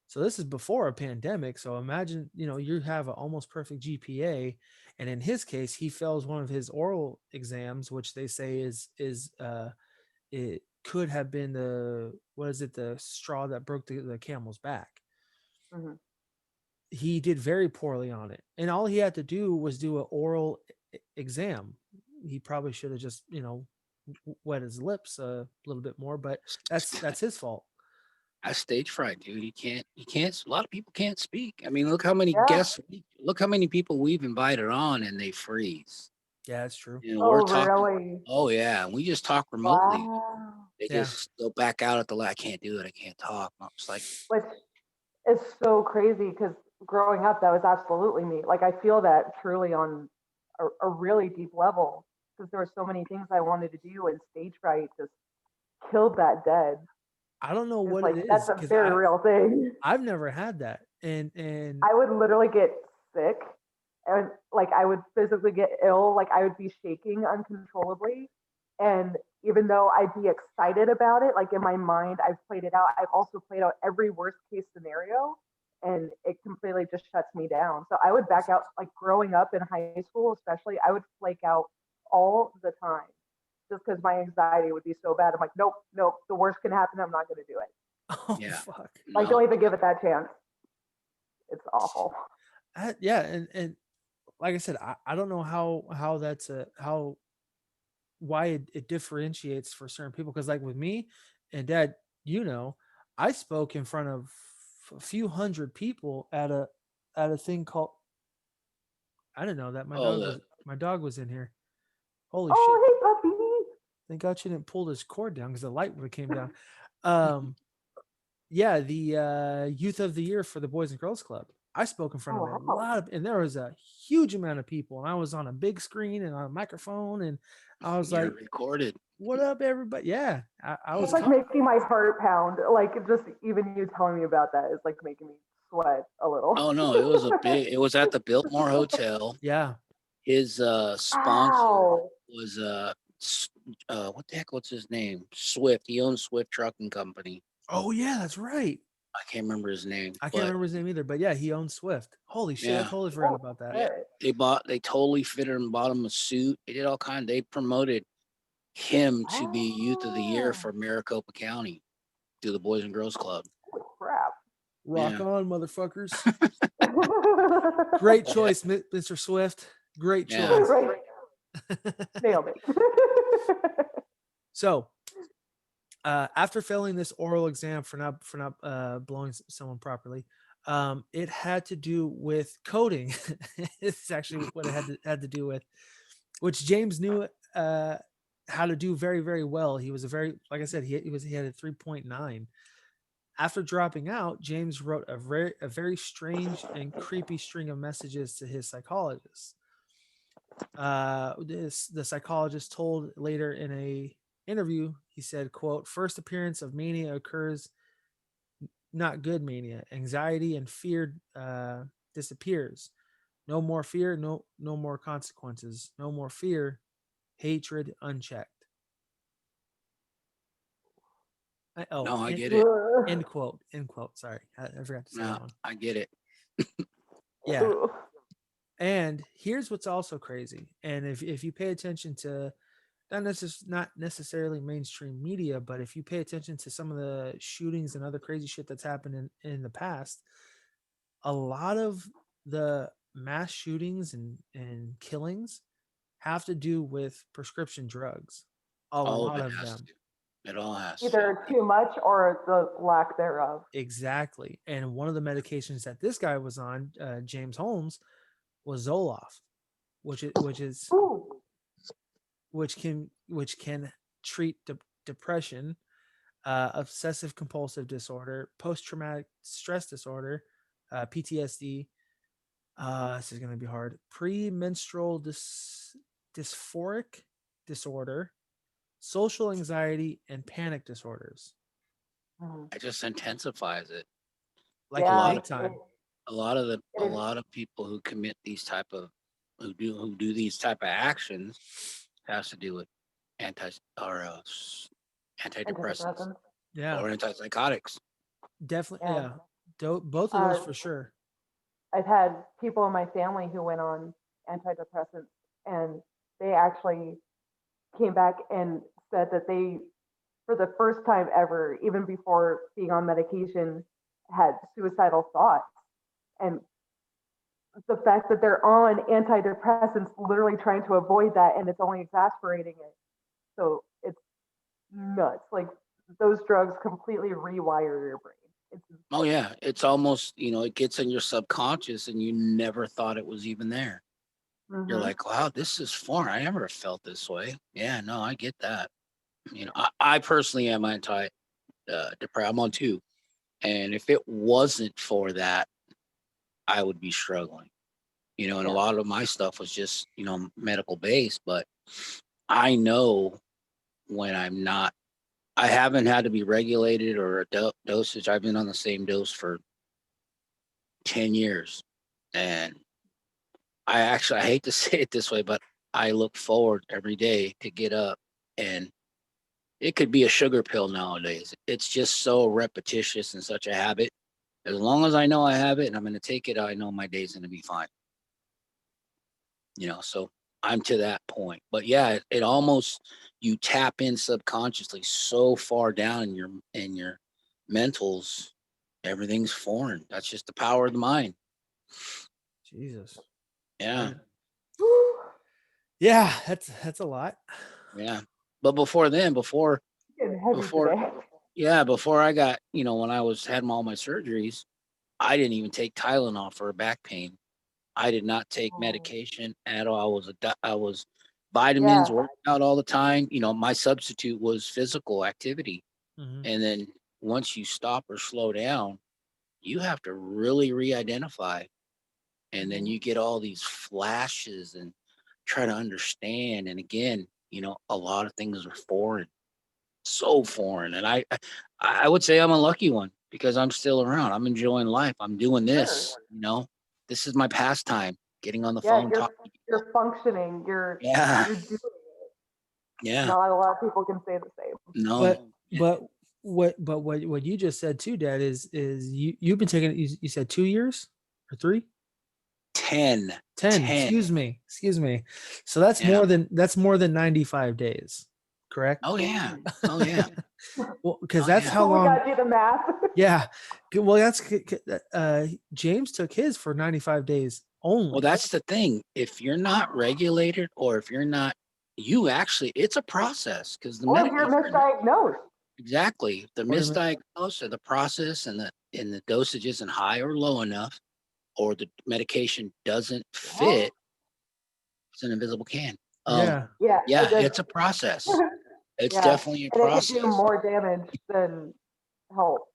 So this is before a pandemic. So imagine, you have an almost perfect GPA, and in his case, he fails one of his oral exams, which they say it could have been the straw that broke the camel's back. Mm-hmm. He did very poorly on it, and all he had to do was do an oral exam. He probably should have just, wet his lips a little bit more, but that's his fault. That's stage fright, dude. You can't. A lot of people can't speak. I mean, look how many guests. Look how many people we've invited on, and they freeze. Yeah, that's true. We're talking. Really? Oh yeah, we just talk remotely. Wow. They just go back out at the. I can't do it. I can't talk. I'm just like. Which is so crazy because growing up, that was absolutely me. Like I feel that truly on a really deep level because there were so many things I wanted to do, and stage fright just killed that dead. I don't know what it is. That's a very real thing. I've never had that, and I would literally get sick, and I would physically get ill. Like I would be shaking uncontrollably, and even though I'd be excited about it, like in my mind, I've played it out. I've also played out every worst case scenario, and it completely just shuts me down. So I would back out. Like growing up in high school, especially, I would flake out all the time. Just because my anxiety would be so bad. I'm like, nope, the worst can happen. I'm not going to do it. Oh, yeah. Fuck. Like, don't even give it that chance. It's awful. Yeah. And like I said, I don't know how that's why it differentiates for certain people. Cause like with me and Dad, I spoke in front of a few hundred people at a thing called, I didn't know that my dog was in here. Holy shit. Hey puppy. Thank God she didn't pull this cord down because the light would have came down. Yeah, the Youth of the Year for the Boys and Girls Club. I spoke in front of a lot and there was a huge amount of people, and I was on a big screen and on a microphone, and I was like, recorded. What up, everybody? Yeah, I was like making my heart pound. Like just even you telling me about that is like making me sweat a little. Oh no, it was at the Biltmore Hotel. Yeah. His sponsor was what the heck? What's his name? Swift. He owns Swift Trucking Company. Oh yeah, that's right. I can't remember his name. I can't remember his name either. But yeah, he owns Swift. Holy shit! Yeah. I totally forgot about that. Yeah. They totally fitted him, bought him a suit. They did all kinds. They promoted him to be Youth of the Year for Maricopa County through the Boys and Girls Club. Holy crap! Rock on, motherfuckers! Great choice, Mr. Swift. Great choice. Yeah. Right. Nailed it. So, after failing this oral exam for not blowing someone properly, It had to do with coding. It's actually what it had to do with, which James knew how to do very, very well. He was a very, like I said, he had a 3.9. After dropping out, James wrote a very strange and creepy string of messages to his psychologist. The psychologist told later in a interview, he said, quote, "First appearance of mania occurs, not good mania. Anxiety and fear disappears. No more fear, no more consequences. No more fear, hatred unchecked." No, I get it. End quote. End quote. Sorry, I forgot to say that No, one. I get it. Yeah. And here's what's also crazy. And if you pay attention to not necessarily mainstream media, but if you pay attention to some of the shootings and other crazy shit that's happened in the past, a lot of the mass shootings and killings have to do with prescription drugs. All of Lot it of has them. to. It all has to. Either too much or the lack thereof. Exactly. And one of the medications that this guy was on, James Holmes, was Zoloft, which can treat depression, obsessive compulsive disorder, post traumatic stress disorder, PTSD. This is going to be hard. Premenstrual dysphoric disorder, social anxiety, and panic disorders. It just intensifies it. Like Yeah, a lot big of time. a lot of people who commit these type of who do these type of actions has to do with antidepressants antidepressants. Yeah, or antipsychotics. definitely. Yeah. Yeah, both of those for sure. I've had people in my family who went on antidepressants, and they actually came back and said that they, for the first time ever, even before being on medication, had suicidal thoughts. And the fact that they're on antidepressants, literally trying to avoid that, and it's only exasperating it. So it's nuts. Like, those drugs completely rewire your brain. Oh yeah, it's almost, it gets in your subconscious and you never thought it was even there. You're like, wow, this is foreign. I never felt this way. Yeah, no, I get that. I personally am depressed. I'm on 2. And if it wasn't for that, I would be struggling. And a lot of my stuff was just, medical based, but I know when I haven't had to be regulated or a dosage. I've been on the same dose for 10 years. And I hate to say it this way, but I look forward every day to get up, and it could be a sugar pill nowadays. It's just so repetitious and such a habit. As long as I know I have it and I'm going to take it, I know my day's going to be fine. So I'm to that point. But yeah, it almost, you tap in subconsciously so far down in your mentals, everything's foreign. That's just the power of the mind. Jesus. Yeah. Yeah, that's a lot. Yeah. But before I got, when I had all my surgeries, I didn't even take Tylenol for back pain. I did not take medication at all. I was vitamins, working out all the time. My substitute was physical activity. And then once you stop or slow down, you have to really re-identify. And then you get all these flashes and try to understand. And again, a lot of things are foreign, so foreign. And I would say I'm a lucky one because I'm still around. I'm enjoying life. I'm doing this, this is my pastime, getting on the phone. You're functioning. You're doing it. Yeah. Not a lot of people can say the same. No. But what you just said too, Dad, is you've been taking it, you said 2 years or 3? 10. Excuse me. So that's more than 95 days, correct? Oh yeah. Well, because that's how long. We got you the math. Yeah. Well, that's James took his for 95 days only. Well, that's the thing. If you're not regulated, or if you're not, it's a process, because Or if you're misdiagnosed. Exactly. The misdiagnosed, or the process, and and the dosage isn't high or low enough, or the medication doesn't fit, it's an invisible can. Yeah. Yeah. Yeah, it's a process. It's Yeah. definitely a And it process. could do more damage than help.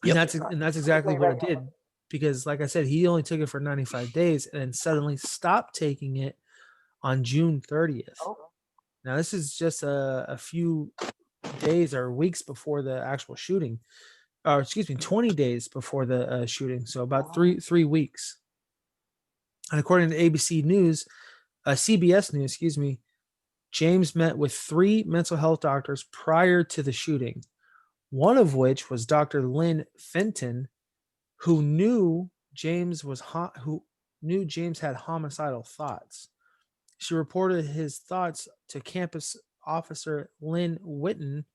And that's exactly what it did, because like I said, he only took it for 95 days and then suddenly stopped taking it on June 30th. Now this is just a few days or weeks before the actual shooting, or excuse me, 20 days before the shooting. So about three weeks. And according to ABC News, CBS News, excuse me, James met with 3 mental health doctors prior to the shooting, one of which was Dr. Lynn Fenton, who knew James had homicidal thoughts. She reported his thoughts to campus officer Lynn Witten,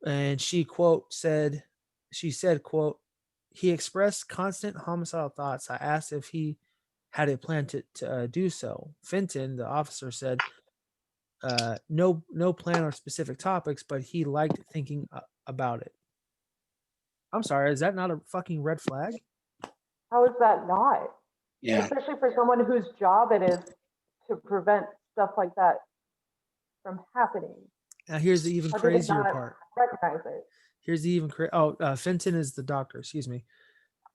and she said, quote, he expressed constant homicidal thoughts. I asked if he had a plan to do so. Fenton, the officer, said, no plan or specific topics, but he liked thinking about it. I'm sorry, is that not a fucking red flag? How is that not? Yeah. Especially for someone whose job it is to prevent stuff like that from happening. Now here's the even How did they crazier not part. recognize it? Here's the even Fenton is the doctor, excuse me.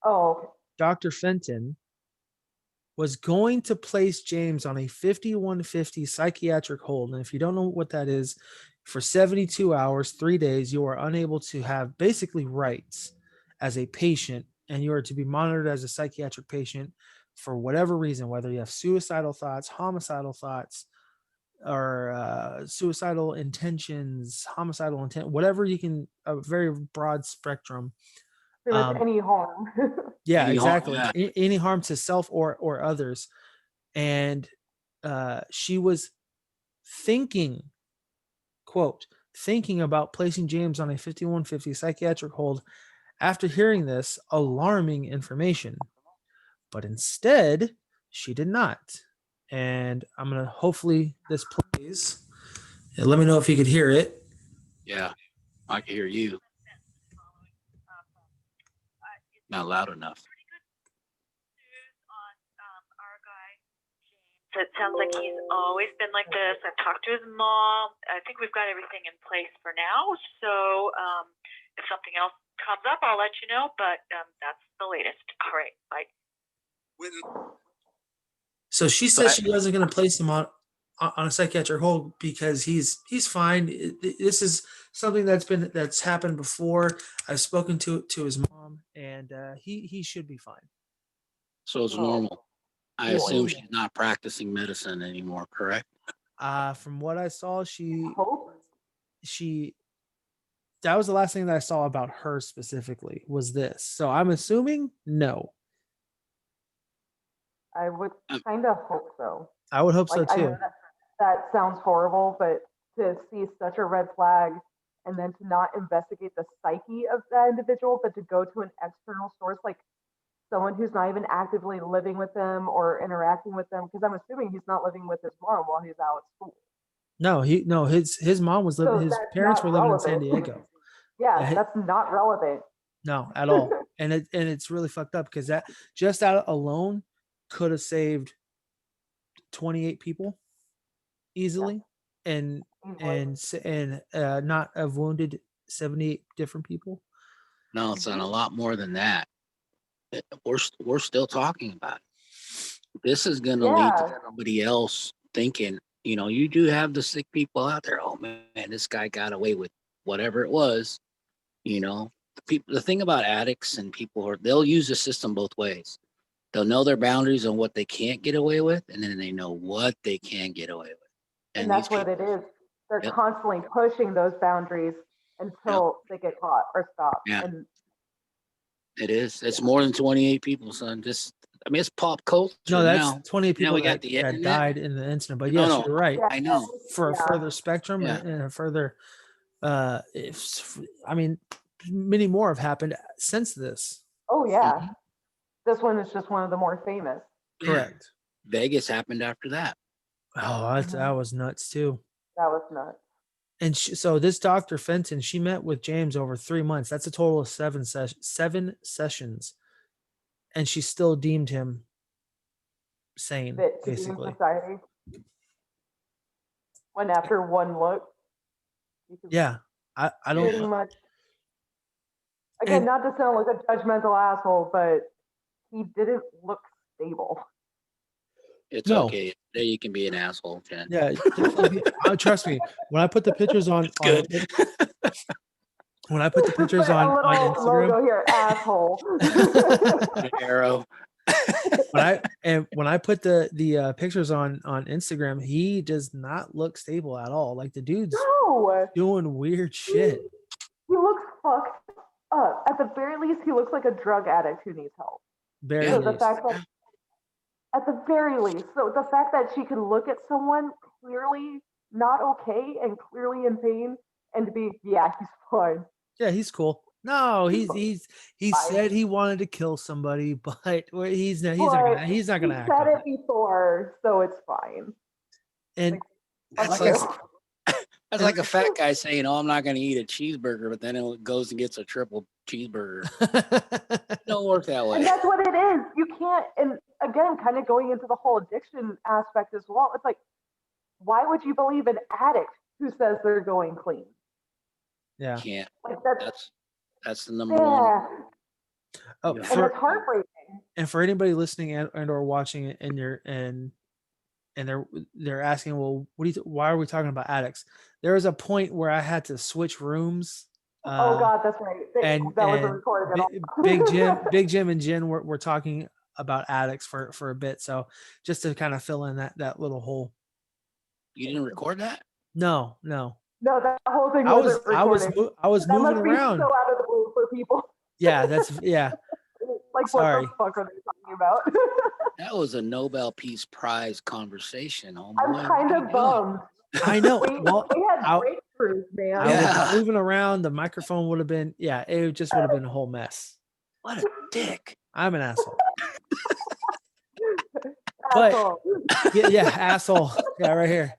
Oh, okay. Dr. Fenton was going to place James on a 5150 psychiatric hold. And if you don't know what that is, for 72 hours, 3 days, you are unable to have basically rights as a patient, and you are to be monitored as a psychiatric patient for whatever reason, whether you have suicidal thoughts, homicidal thoughts, or suicidal intentions, homicidal intent, whatever you can, a very broad spectrum. Pretty much any harm. Yeah, Any harm, exactly. Any harm to self or others. And she was thinking, quote, thinking about placing James on a 5150 psychiatric hold after hearing this alarming information. But instead, she did not. And I'm going to, hopefully this plays. And let me know if you could hear it. Yeah, I can hear you. Not loud enough. So it sounds like he's always been like this. I've talked to his mom. I think we've got everything in place for now. So if something else comes up, I'll let you know. But that's the latest. All right. Bye. So she says she wasn't going to place him on a psychiatric hold because he's fine. This is something that's happened before. I've spoken to his mom, and he should be fine. So it's normal. I assume she's not practicing medicine anymore, correct? From what I saw, she that was the last thing that I saw about her specifically was this. So I'm assuming no. I would kind of hope so. I would hope so I too. know that sounds horrible, but to see such a red flag and then to not investigate the psyche of that individual, but to go to an external source like someone who's not even actively living with them or interacting with them, because I'm assuming he's not living with his mom while he's out at school. His mom was living. So his that's parents not were living in relevant. San Diego. Yeah, that's not relevant. No, at all. And it's really fucked up because that just out alone could have saved 28 people easily, and not have wounded 78 different people. No, it's on a lot more than that. We're still talking about it. This is going to lead to somebody else thinking, you do have the sick people out there. Oh man, this guy got away with whatever it was. The thing about addicts and people they'll use the system both ways. They'll know their boundaries on what they can't get away with, and then they know what they can get away with. And that's what it is. They're constantly pushing those boundaries until they get caught or stopped. Yeah. And it is. It's more than 28 people, son. It's pop culture. No, that's now. 28 people we got that died in the incident. But yes, you're right. I know. For a further spectrum and a further, many more have happened since this. Oh yeah, this one is just one of the more famous. Correct. Vegas happened after that. Oh, that was nuts too. That was nuts. And so this Dr. Fenton, she met with James over 3 months. That's a total of 7 sessions. And she still deemed him sane, Fit to be in basically. society. When after one look, you could Yeah. I pretty don't. much. Again, And- not to sound like a judgmental asshole, but he didn't look stable. It's No. okay. There you can be an asshole, Jen. Yeah, definitely. Trust me. When I put the pictures on, Good. when I put the pictures Put on a little Instagram, logo here, asshole. An arrow. when I put the pictures on Instagram, he does not look stable at all. Like the dude's No, doing weird shit. he looks fucked up. At the very least, he looks like a drug addict who needs help. Very So the least. fact that, at the very least, so the fact that she can look at someone clearly not okay and clearly in pain and to be, yeah, he's fine. Yeah, he's cool. No, he Fine. said he wanted to kill somebody, but he's not But he's not gonna he act said on it before, so it's fine. And That's Fuck like, you. that's like a fat guy saying, "Oh, I'm not going to eat a cheeseburger," but then it goes and gets a triple cheeseburger. Don't work that way. And that's what it is. You can't, and again, kind of going into the whole addiction aspect as well. It's like, why would you believe an addict who says they're going clean? Yeah. Can't. Like That's the number one. yeah. Oh, And it's heartbreaking. And for anybody listening and or watching it, and they're asking, well, why are we talking about addicts? There was a point where I had to switch rooms. Oh God, that's right. And that wasn't recorded at all. Big Jim and Jen were talking about addicts for a bit. So just to kind of fill in that little hole. You didn't record that? No. No, that whole thing I was recorded. moving That must be around. so out of the blue for people. Yeah, yeah. Like, Sorry. what the fuck are they talking about? That was a Nobel Peace Prize conversation. Oh, I'm boy, kind what are of you doing? bummed. I know. We had breakthroughs, man. I was moving around. The microphone would have been, it just would have been a whole mess. What a dick. I'm an asshole. Asshole. Yeah, asshole. Yeah, right here.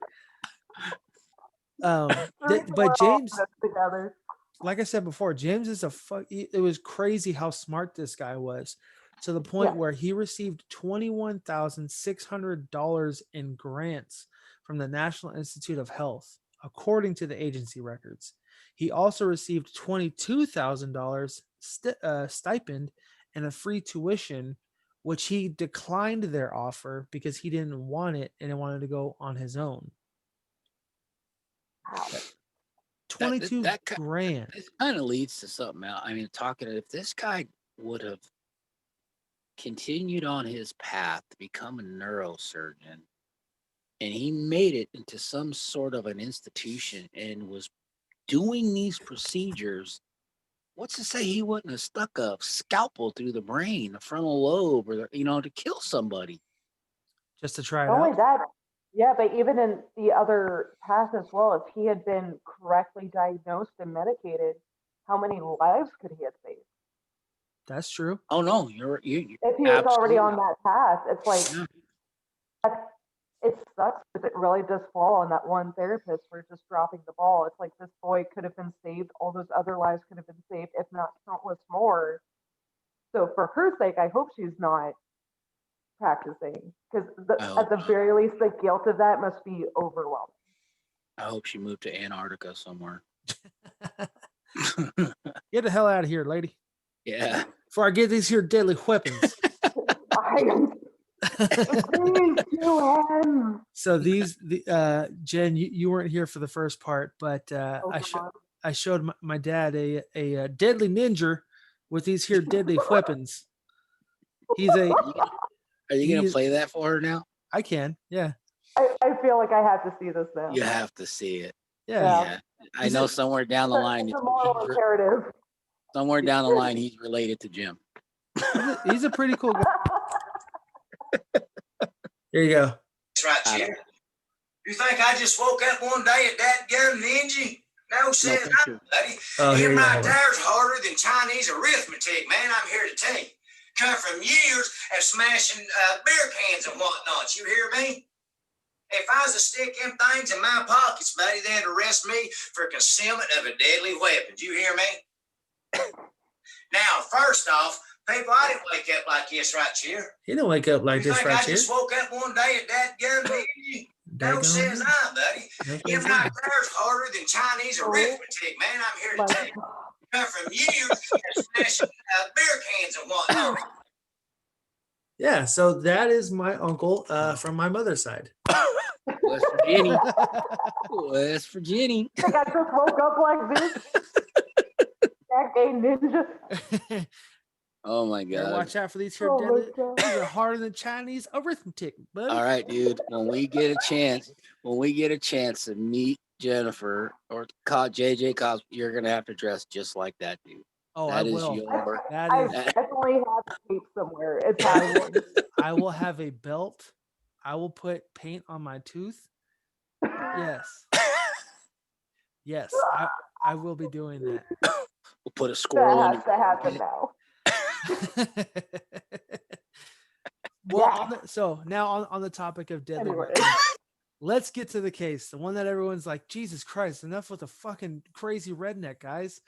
But James, together. like I said before, James is it was crazy how smart this guy was, to the point where he received $21,600 in grants from the National Institute of Health, according to the agency records. He also received $22,000 stipend and a free tuition, which he declined their offer because he didn't want it and he wanted to go on his own. 22 grand. It kind of leads to something else. I mean, if this guy would have continued on his path to become a neurosurgeon, and he made it into some sort of an institution and was doing these procedures, what's to say he wouldn't have stuck a scalpel through the brain, the frontal lobe, or to kill somebody? Just to try it Not only out. that, yeah, but even in the other path as well, if he had been correctly diagnosed and medicated, how many lives could he have saved? That's true. Oh no, If he was already on that path, it's like it sucks because it really does fall on that one therapist for just dropping the ball. It's like this boy could have been saved, all those other lives could have been saved, if not countless more. So for her sake, I hope she's not practicing, because at the very least, the guilt of that must be overwhelming. I hope she moved to Antarctica somewhere. Get the hell out of here, lady. Yeah. Before I get these here deadly weapons. So Jen, you weren't here for the first part, but I showed my dad a deadly ninja with these here deadly weapons. Are you gonna play that for her now? I can, yeah. I feel like I have to see this now. You have to see it. Yeah. I know somewhere down the line. It's a moral imperative. Somewhere down the line, he's related to Jim. He's a pretty cool guy. Here you go. That's right, Jim. You think I just woke up one day at that damn ninja? No, says I, buddy. Him right there's harder than Chinese arithmetic, man. I'm here to tell you. Come from years of smashing beer cans and whatnot. You hear me? If I was to stick them things in my pockets, buddy, they'd arrest me for concealment of a deadly weapon. Do you hear me? Now, first off, people, I didn't wake up like this right here. He didn't wake up like You this think right I here. just woke up one day at that gun meeting? No says I, buddy. Them right there's harder than Chinese arithmetic, man. I'm here to tell you. Come from years of smashing beer cans and whatnot. Yeah, so that is my uncle from my mother's side. West Virginia. West Virginia. I think I just woke up like this. That gay ninja. Oh my Yeah, god. watch out for these here Oh my deadly. God. These are harder than Chinese arithmetic, buddy. All right, dude. When we get a chance to meet Jennifer or JJ Cosplay, you're gonna have to dress just like that, dude. Oh, That I is will. your. That I is. definitely have tape somewhere. It's having one. I will have a belt. I will put paint on my tooth. Yes. Yes, I will be doing that. We'll put a squirrel That in has to happen now. Well, so now on the topic of deadly Anyway. weapons, let's get to the case. The one that everyone's like, Jesus Christ, enough with the fucking crazy redneck, guys.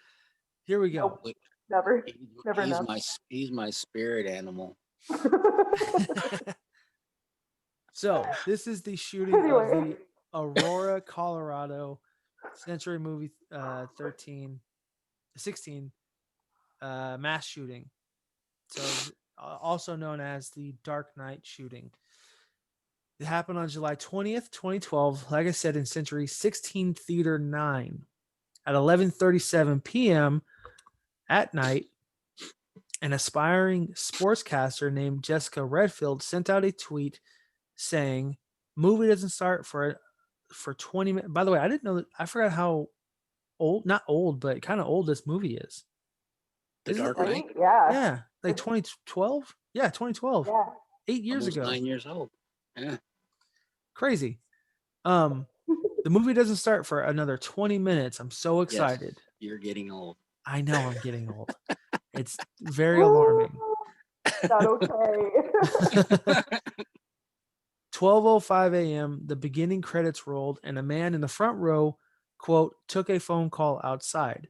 Here we go. Nope. Never. He's Never enough. he's my spirit animal. So this is the shooting Anyway. of the Aurora, Colorado Century Movie 16 mass shooting. So also known as the Dark Knight shooting. It happened on July 20th, 2012, like I said, in Century 16 Theater 9 at 11:37 p.m. at night. An aspiring sportscaster named Jessica Redfield sent out a tweet saying, "Movie doesn't start for 20 minutes." By the way, I didn't know that. I forgot how old, not old, but kind of old this movie is. The Isn't it Dark like- Knight. Yeah. Yeah, like 2012. Yeah, 2012. Yeah. 8 years Almost ago. 9 years old. Yeah. Crazy. The movie doesn't start for another 20 minutes. I'm so excited. Yes, you're getting old. I know I'm getting old. It's very alarming. Not okay. 12:05 a.m. The beginning credits rolled, and a man in the front row, quote, took a phone call outside.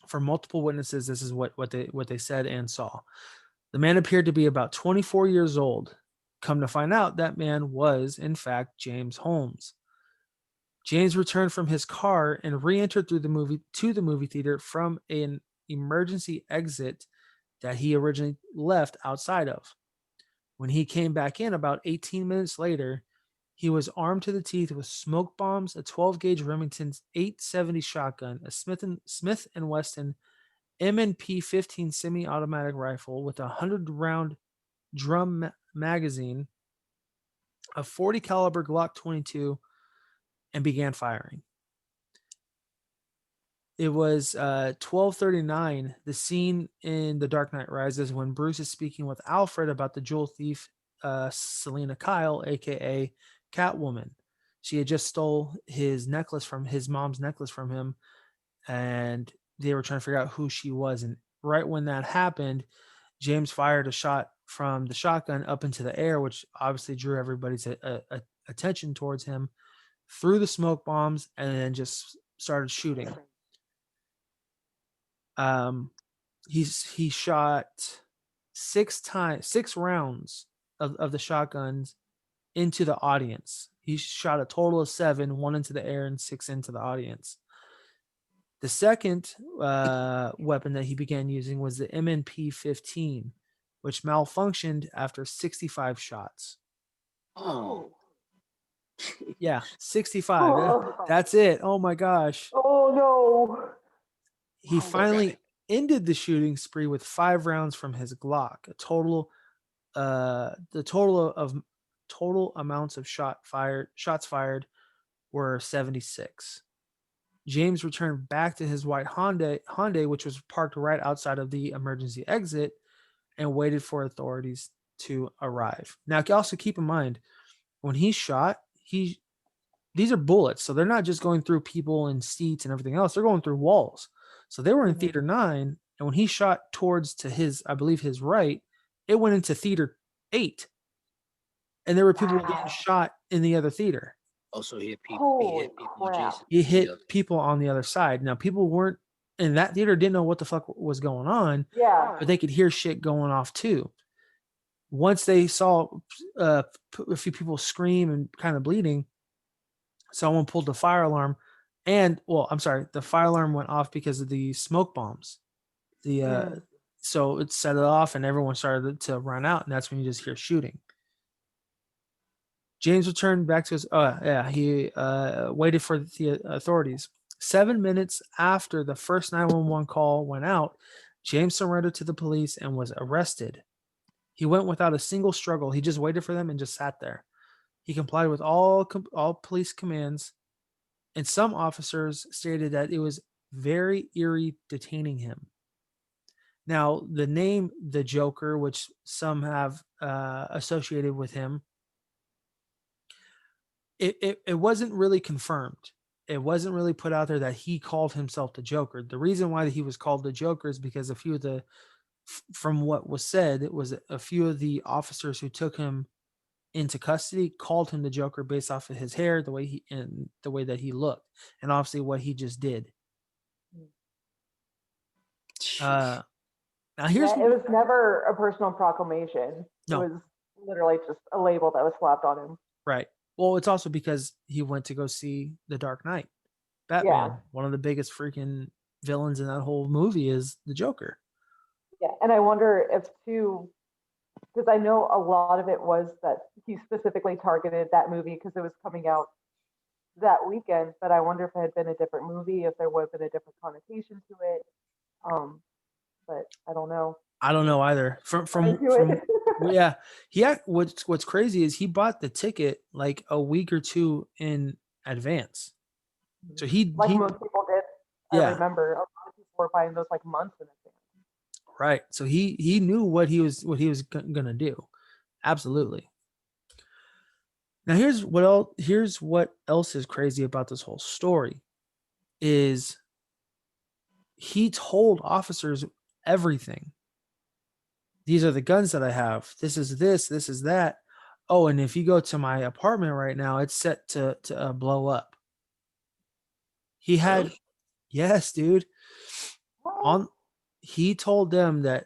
For multiple witnesses, this is what they said and saw. The man appeared to be about 24 years old. Come to find out, that man was, in fact, James Holmes. James returned from his car and re-entered to the movie theater from an emergency exit that he originally left outside of. When he came back in about 18 minutes later, he was armed to the teeth with smoke bombs, a 12-gauge Remington 870 shotgun, a Smith & Wesson M&P 15 semi-automatic rifle with a 100-round drum magazine, a 40 caliber Glock 22, and began firing. It was 12:39. The scene in The Dark Knight Rises when Bruce is speaking with Alfred about the jewel thief, Selena Kyle, aka Catwoman. She had just stole his mom's necklace from him, and they were trying to figure out who she was. And right when that happened, James fired a shot from the shotgun up into the air, which obviously drew everybody's attention towards him, threw the smoke bombs, and then just started shooting. He shot 6 rounds of the shotguns into the audience. He shot a total of 7, 1 into the air and 6 into the audience. The second weapon that he began using was the M&P 15, which malfunctioned after 65 shots. Oh. Yeah, 65. That's it. Oh my gosh. Oh no. He finally ended the shooting spree with 5 rounds from his Glock. The total amounts of shots fired were 76. James returned back to his white Hyundai, which was parked right outside of the emergency exit, and waited for authorities to arrive. Now, also keep in mind, when he shot, these are bullets, so they're not just going through people and seats and everything else. They're going through walls. So they were in Theater 9, and when he shot towards to his, I believe his right, it went into Theater 8. and there were people getting Wow. shot in the other theater. Oh, so he hit people. He hit people Holy crap. adjacent. He to the hit other- people on the other side. Now, people weren't in that theater, didn't know what the fuck was going on, Yeah. but they could hear shit going off too. Once they saw a few people scream and kind of bleeding, someone pulled the fire alarm. And, well, I'm sorry, the fire alarm went off because of the smoke bombs. So it set it off, and everyone started to run out, and that's when you just hear shooting. James returned back to his. He waited for the authorities. 7 minutes after the first 911 call went out, James surrendered to the police and was arrested. He went without a single struggle. He just waited for them and just sat there. He complied with all police commands, and some officers stated that it was very eerie detaining him. Now, the name the Joker, which some have associated with him, it wasn't really confirmed. It wasn't really put out there that he called himself the Joker. The reason why he was called the Joker is because a few of the, from what was said, it was a few of the officers who took him into custody called him the Joker based off of his hair, the way that he looked, and obviously what he just did. Now here's it was never a personal proclamation. No. It was literally just a label that was slapped on him. right. Well, it's also because he went to go see The Dark Knight. Batman, Yeah. one of the biggest freaking villains in that whole movie, is the Joker. Yeah, and I wonder if too, because I know a lot of it was that he specifically targeted that movie because it was coming out that weekend. But I wonder if it had been a different movie, if there would have been a different connotation to it. But I don't know. I don't know either. From yeah, what's crazy is he bought the ticket like a week or two in advance. So he Like most people did. Yeah. I remember a lot of people were buying those like months in advance. right. So he knew what he was gonna do. Absolutely. Now here's what else is crazy about this whole story is he told officers everything. These are the guns that I have. This is that. Oh, and if you go to my apartment right now, it's set to blow up. He had, Really? yes, dude. He told them that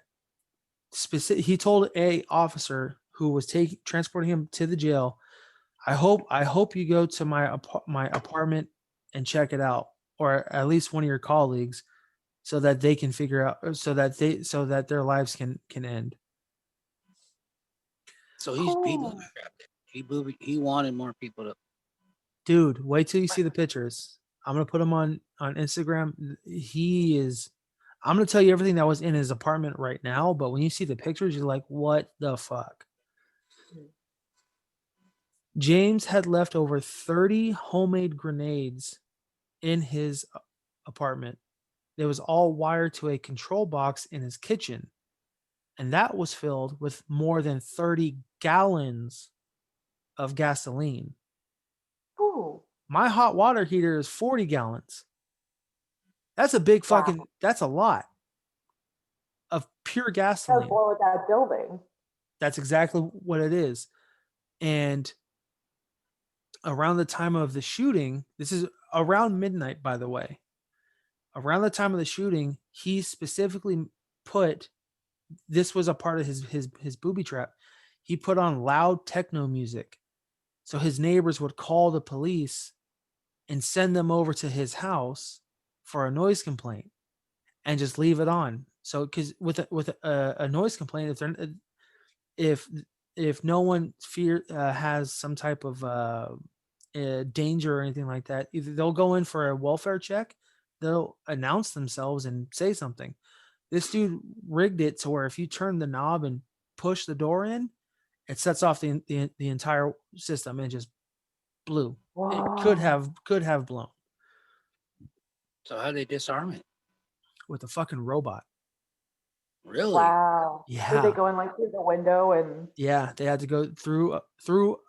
he told a officer who was transporting him to the jail, I hope you go to my apartment and check it out, or at least one of your colleagues, so that they can figure out, so that their lives can end. So he's booby trapped. He wanted more people to. Dude, wait till you see the pictures. I'm gonna put him on Instagram. He is. I'm gonna tell you everything that was in his apartment right now, but when you see the pictures, you're like, what the fuck? James had left over 30 homemade grenades in his apartment. It was all wired to a control box in his kitchen, and that was filled with more than 30 gallons of gasoline. Ooh. My hot water heater is 40 gallons. That's a big fucking, that's a lot of pure gasoline. That's what with that building. That's exactly what it is. And around the time of the shooting, this is around midnight, by the way. Around the time of the shooting, he specifically put, this was a part of his booby trap. He put on loud techno music. So his neighbors would call the police and send them over to his house for a noise complaint and just leave it on. So, because with a noise complaint, if no one has some type of danger or anything like that, either they'll go in for a welfare check, they'll announce themselves and say something. This dude rigged it to where if you turn the knob and push the door in, it sets off the entire system and just blew. Wow. It could have blown. So how they disarm it? With a fucking robot. Really? Wow. Yeah. Did they go in like through the window and? Yeah, they had to go through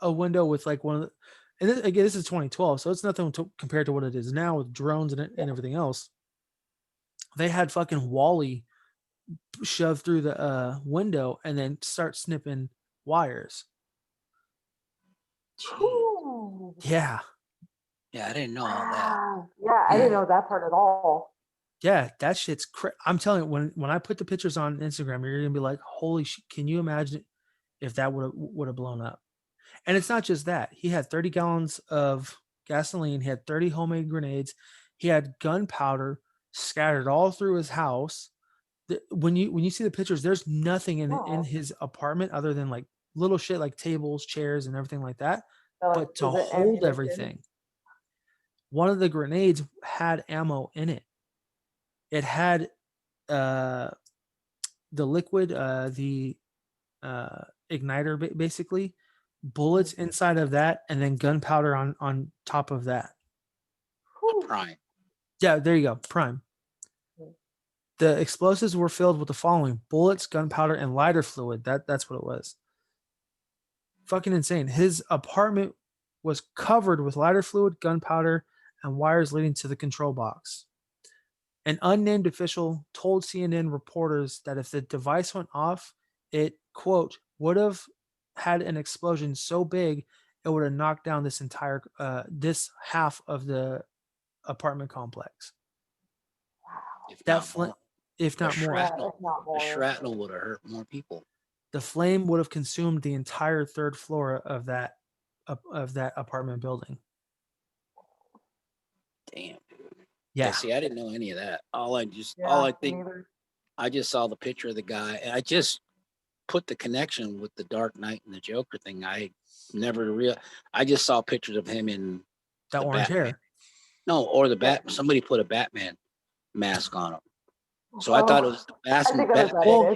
a window with like one of the, and then, again, this is 2012, so it's nothing compared to what it is now with drones and everything else. They had fucking Wally shoved through the window and then start snipping wires. Ooh. Yeah. Yeah, I didn't know all that. Wow. Yeah, I didn't know that part at all. Yeah, that shit's I'm telling you, when I put the pictures on Instagram, you're gonna be like, holy shit, can you imagine if that would have blown up? And it's not just that. He had 30 gallons of gasoline, he had 30 homemade grenades, he had gunpowder scattered all through his house. When you see the pictures, there's nothing in his apartment other than like little shit like tables, chairs, and everything like that. So, like, But to was it hold ammunition? everything, one of the grenades had ammo in it. It had the liquid, the igniter, basically bullets inside of that, and then gunpowder on top of that. A prime. Yeah, there you go, prime. The explosives were filled with the following: bullets, gunpowder, and lighter fluid. That's what it was. Fucking insane. His apartment was covered with lighter fluid, gunpowder, and wires leading to the control box. An unnamed official told CNN reporters that if the device went off, it, quote, would have had an explosion so big it would have knocked down this entire this half of the apartment complex. If not more. The shrapnel would have hurt more people. The flame would have consumed the entire third floor of that apartment building. Damn. Yeah. See, I didn't know any of that. I just saw the picture of the guy, and I just put the connection with the Dark Knight and the Joker thing. I just saw pictures of him in that orange hair. No, or the bat. Somebody put a Batman mask on him. So I thought it was the Batman. Well,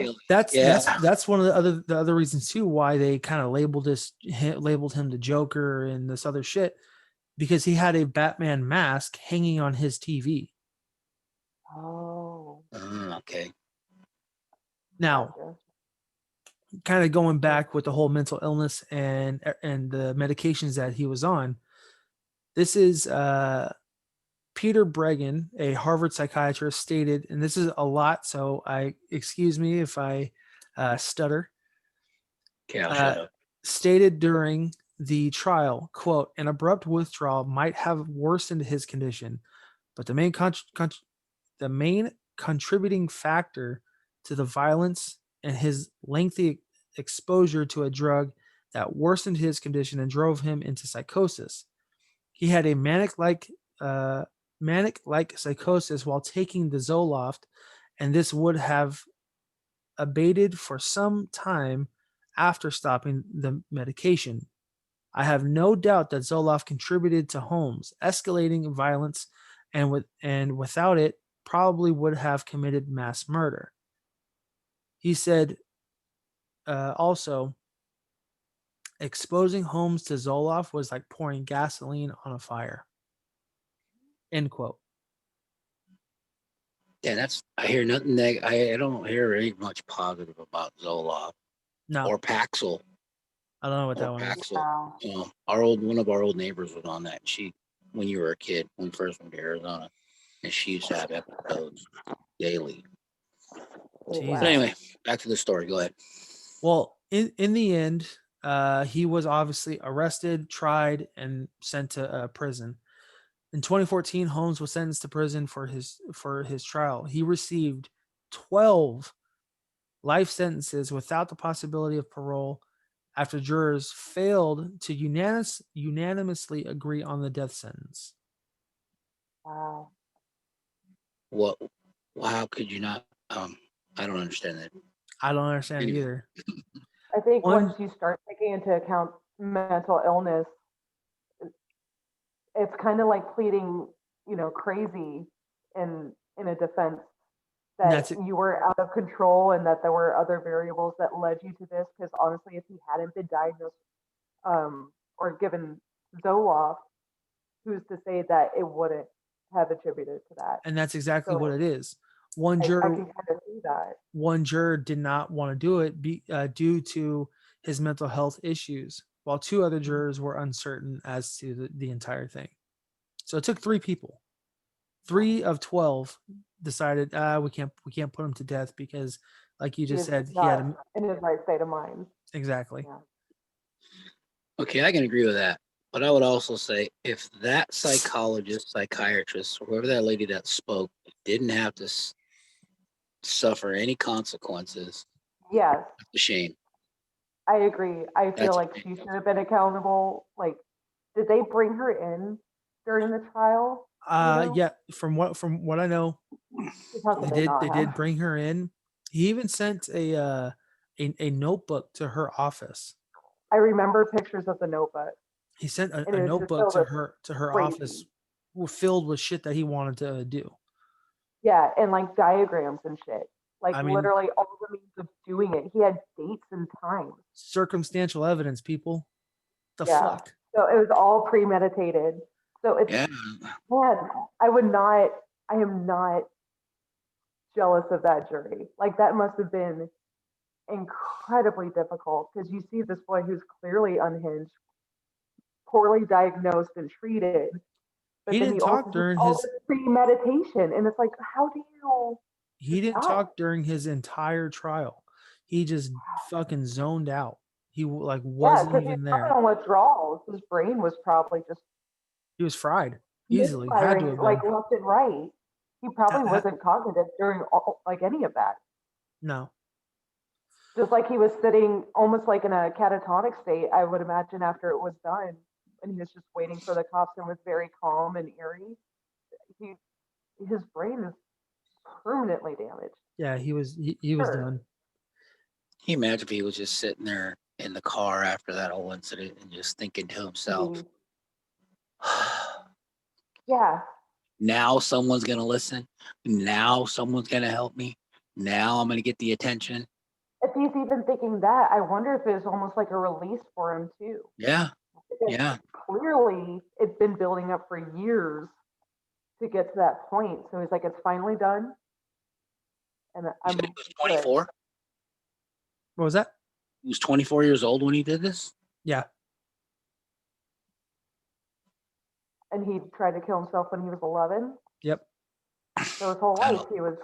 that's one of the other reasons too why they kind of labeled him the Joker and this other shit, because he had a Batman mask hanging on his TV. Oh. Okay. Now, kind of going back with the whole mental illness and the medications that he was on. This is Peter Breggin, a Harvard psychiatrist, stated, and this is a lot, so excuse me if I stutter. Stated during the trial, quote, an abrupt withdrawal might have worsened his condition, but the main contributing factor to the violence and his lengthy exposure to a drug that worsened his condition and drove him into psychosis. He had a manic-like psychosis while taking the Zoloft, and this would have abated for some time after stopping the medication. I have no doubt that Zoloft contributed to Holmes' escalating violence, and without it, probably would have committed mass murder. He said also, exposing Holmes to Zoloft was like pouring gasoline on a fire. End quote. Yeah, I hear nothing negative. I don't hear any much positive about Zoloft. No. Or Paxil. I don't know what that one Paxil. is. One of our old neighbors was on that. She, when you were a kid, when we first went to Arizona, and she used to have episodes daily. But anyway, back to the story. Go ahead. Well, in the end, he was obviously arrested, tried, and sent to prison. In 2014, Holmes was sentenced to prison for his trial. He received 12 life sentences without the possibility of parole after jurors failed to unanimously agree on the death sentence. Wow. What? How could you not? I don't understand that. I don't understand either. I think once you start taking into account mental illness, it's kind of like pleading, crazy in a defense that you were out of control and that there were other variables that led you to this. Because honestly, if he hadn't been diagnosed or given Zoloft, who's to say that it wouldn't have attributed to that? And that's exactly what it is. One juror, I can kind of see that. One juror did not want to do it due to his mental health issues, while two other jurors were uncertain as to the entire thing. So it took 3 people. 3 of 12 decided we can't put him to death because, like you just said, he had in his right state of mind. Exactly. Okay, I can agree with that. But I would also say if that psychologist, psychiatrist, or whoever that lady that spoke didn't have to suffer any consequences, Yes, that's a shame. I agree. I feel That's a like shame. she should have been accountable. Like, did they bring her in during the trial? Do you know? Yeah, from what I know, How could they not they have? did bring her in. He even sent a notebook to her office. I remember pictures of the notebook, He sent and a it was just notebook filled with to her office crazy. filled with shit that he wanted to do. Yeah, and like diagrams and shit. Like I mean, literally all the means of doing it. He had dates and times. circumstantial evidence, people. The Yeah. fuck? So it was all premeditated. So it's Yeah. man, I am not jealous of that jury. Like that must have been incredibly difficult because you see this boy who's clearly unhinged, poorly diagnosed and treated, He but then didn't he also talk has during all his this premeditation, and it's like, how do you he didn't decide? talk during his entire trial. He just fucking zoned out. He like Yeah, wasn't because he's even probably there. on withdrawals. His brain was probably just He was fried. Easily had to misfiring have like been. left and right. He probably wasn't cognitive during like any of that. No. Just like he was sitting almost like in a catatonic state, I would imagine after it was done, and he was just waiting for the cops and was very calm and eerie. He, his brain is permanently damaged. Yeah, he was done. Can you imagine if he was just sitting there in the car after that whole incident and just thinking to himself, Yeah. now someone's going to listen. Now someone's going to help me. Now I'm going to get the attention. If he's even thinking that, I wonder if it's almost like a release for him too. Yeah. Because Yeah. clearly, it's been building up for years to get to that point. So he's like, it's finally done. And I'm He was 24. What was that? He was 24 years old when he did this. Yeah. And he tried to kill himself when he was 11. Yep. So his whole life, he was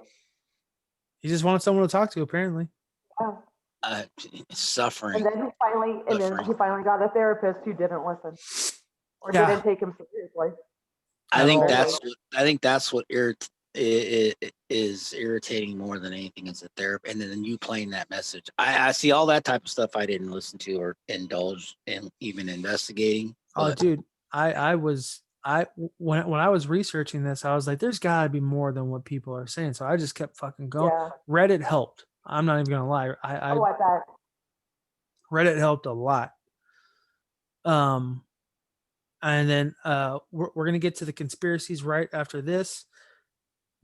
He just wanted someone to talk to, apparently. Suffering. And then he finally got a therapist who didn't listen or didn't take him seriously. I think that's what is irritating more than anything is the therapy, and then you playing that message. I see all that type of stuff I didn't listen to or indulge in even investigating. Oh, dude, when I was researching this, I was like, there's gotta be more than what people are saying. So I just kept fucking going. Yeah. Reddit helped. I'm not even gonna lie. I bet. Reddit helped a lot. And then we're gonna get to the conspiracies right after this.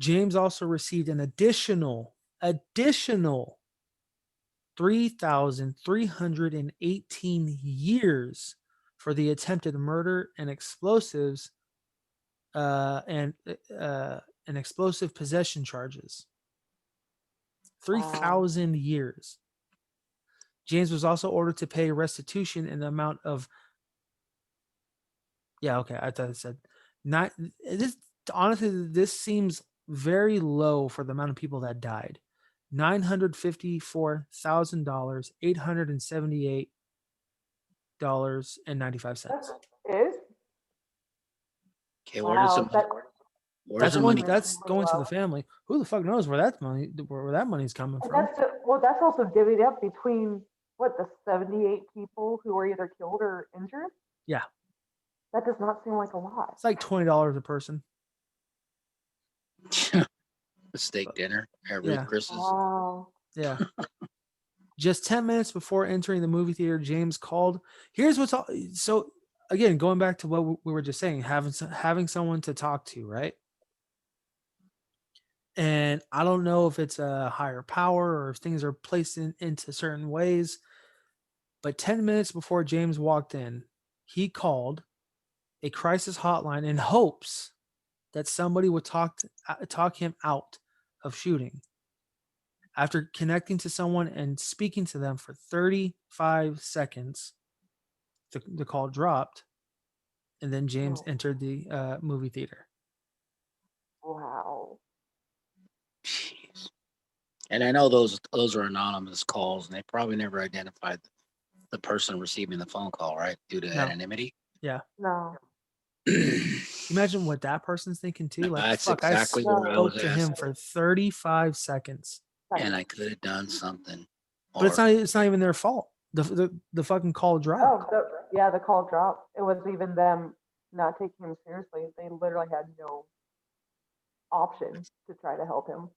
James also received an additional 3,318 years for the attempted murder and explosives and explosive possession charges. 3,000 years. James was also ordered to pay restitution in the amount of I thought it said not this. Honestly, this seems very low for the amount of people that died. $954,000, $878.95. Is? Okay, where's the money? That's going to the family. Who the fuck knows where that money's coming from? That's also divvied up between the 78 people who were either killed or injured. Yeah. That does not seem like a lot. It's like $20 a person. A steak dinner at Ruth Chris's. Wow. Yeah. Just 10 minutes before entering the movie theater, James called. Here's what's all. So again, going back to what we were just saying, having someone to talk to, right? And I don't know if it's a higher power or if things are placed into certain ways. But 10 minutes before James walked in, he called a crisis hotline in hopes that somebody would talk him out of shooting. After connecting to someone and speaking to them for 35 seconds, the call dropped, and then James entered the movie theater. Wow. Jeez. And I know those are anonymous calls, and they probably never identified the person receiving the phone call, right? Due to No. anonymity. Yeah. No. Imagine what that person's thinking too. Like, That's fuck, exactly I what I was spoke to him asking. for 35 seconds. And I could have done something. But it's not even their fault. The fucking call dropped. Yeah, the call dropped. It was even them not taking him seriously. They literally had no option to try to help him.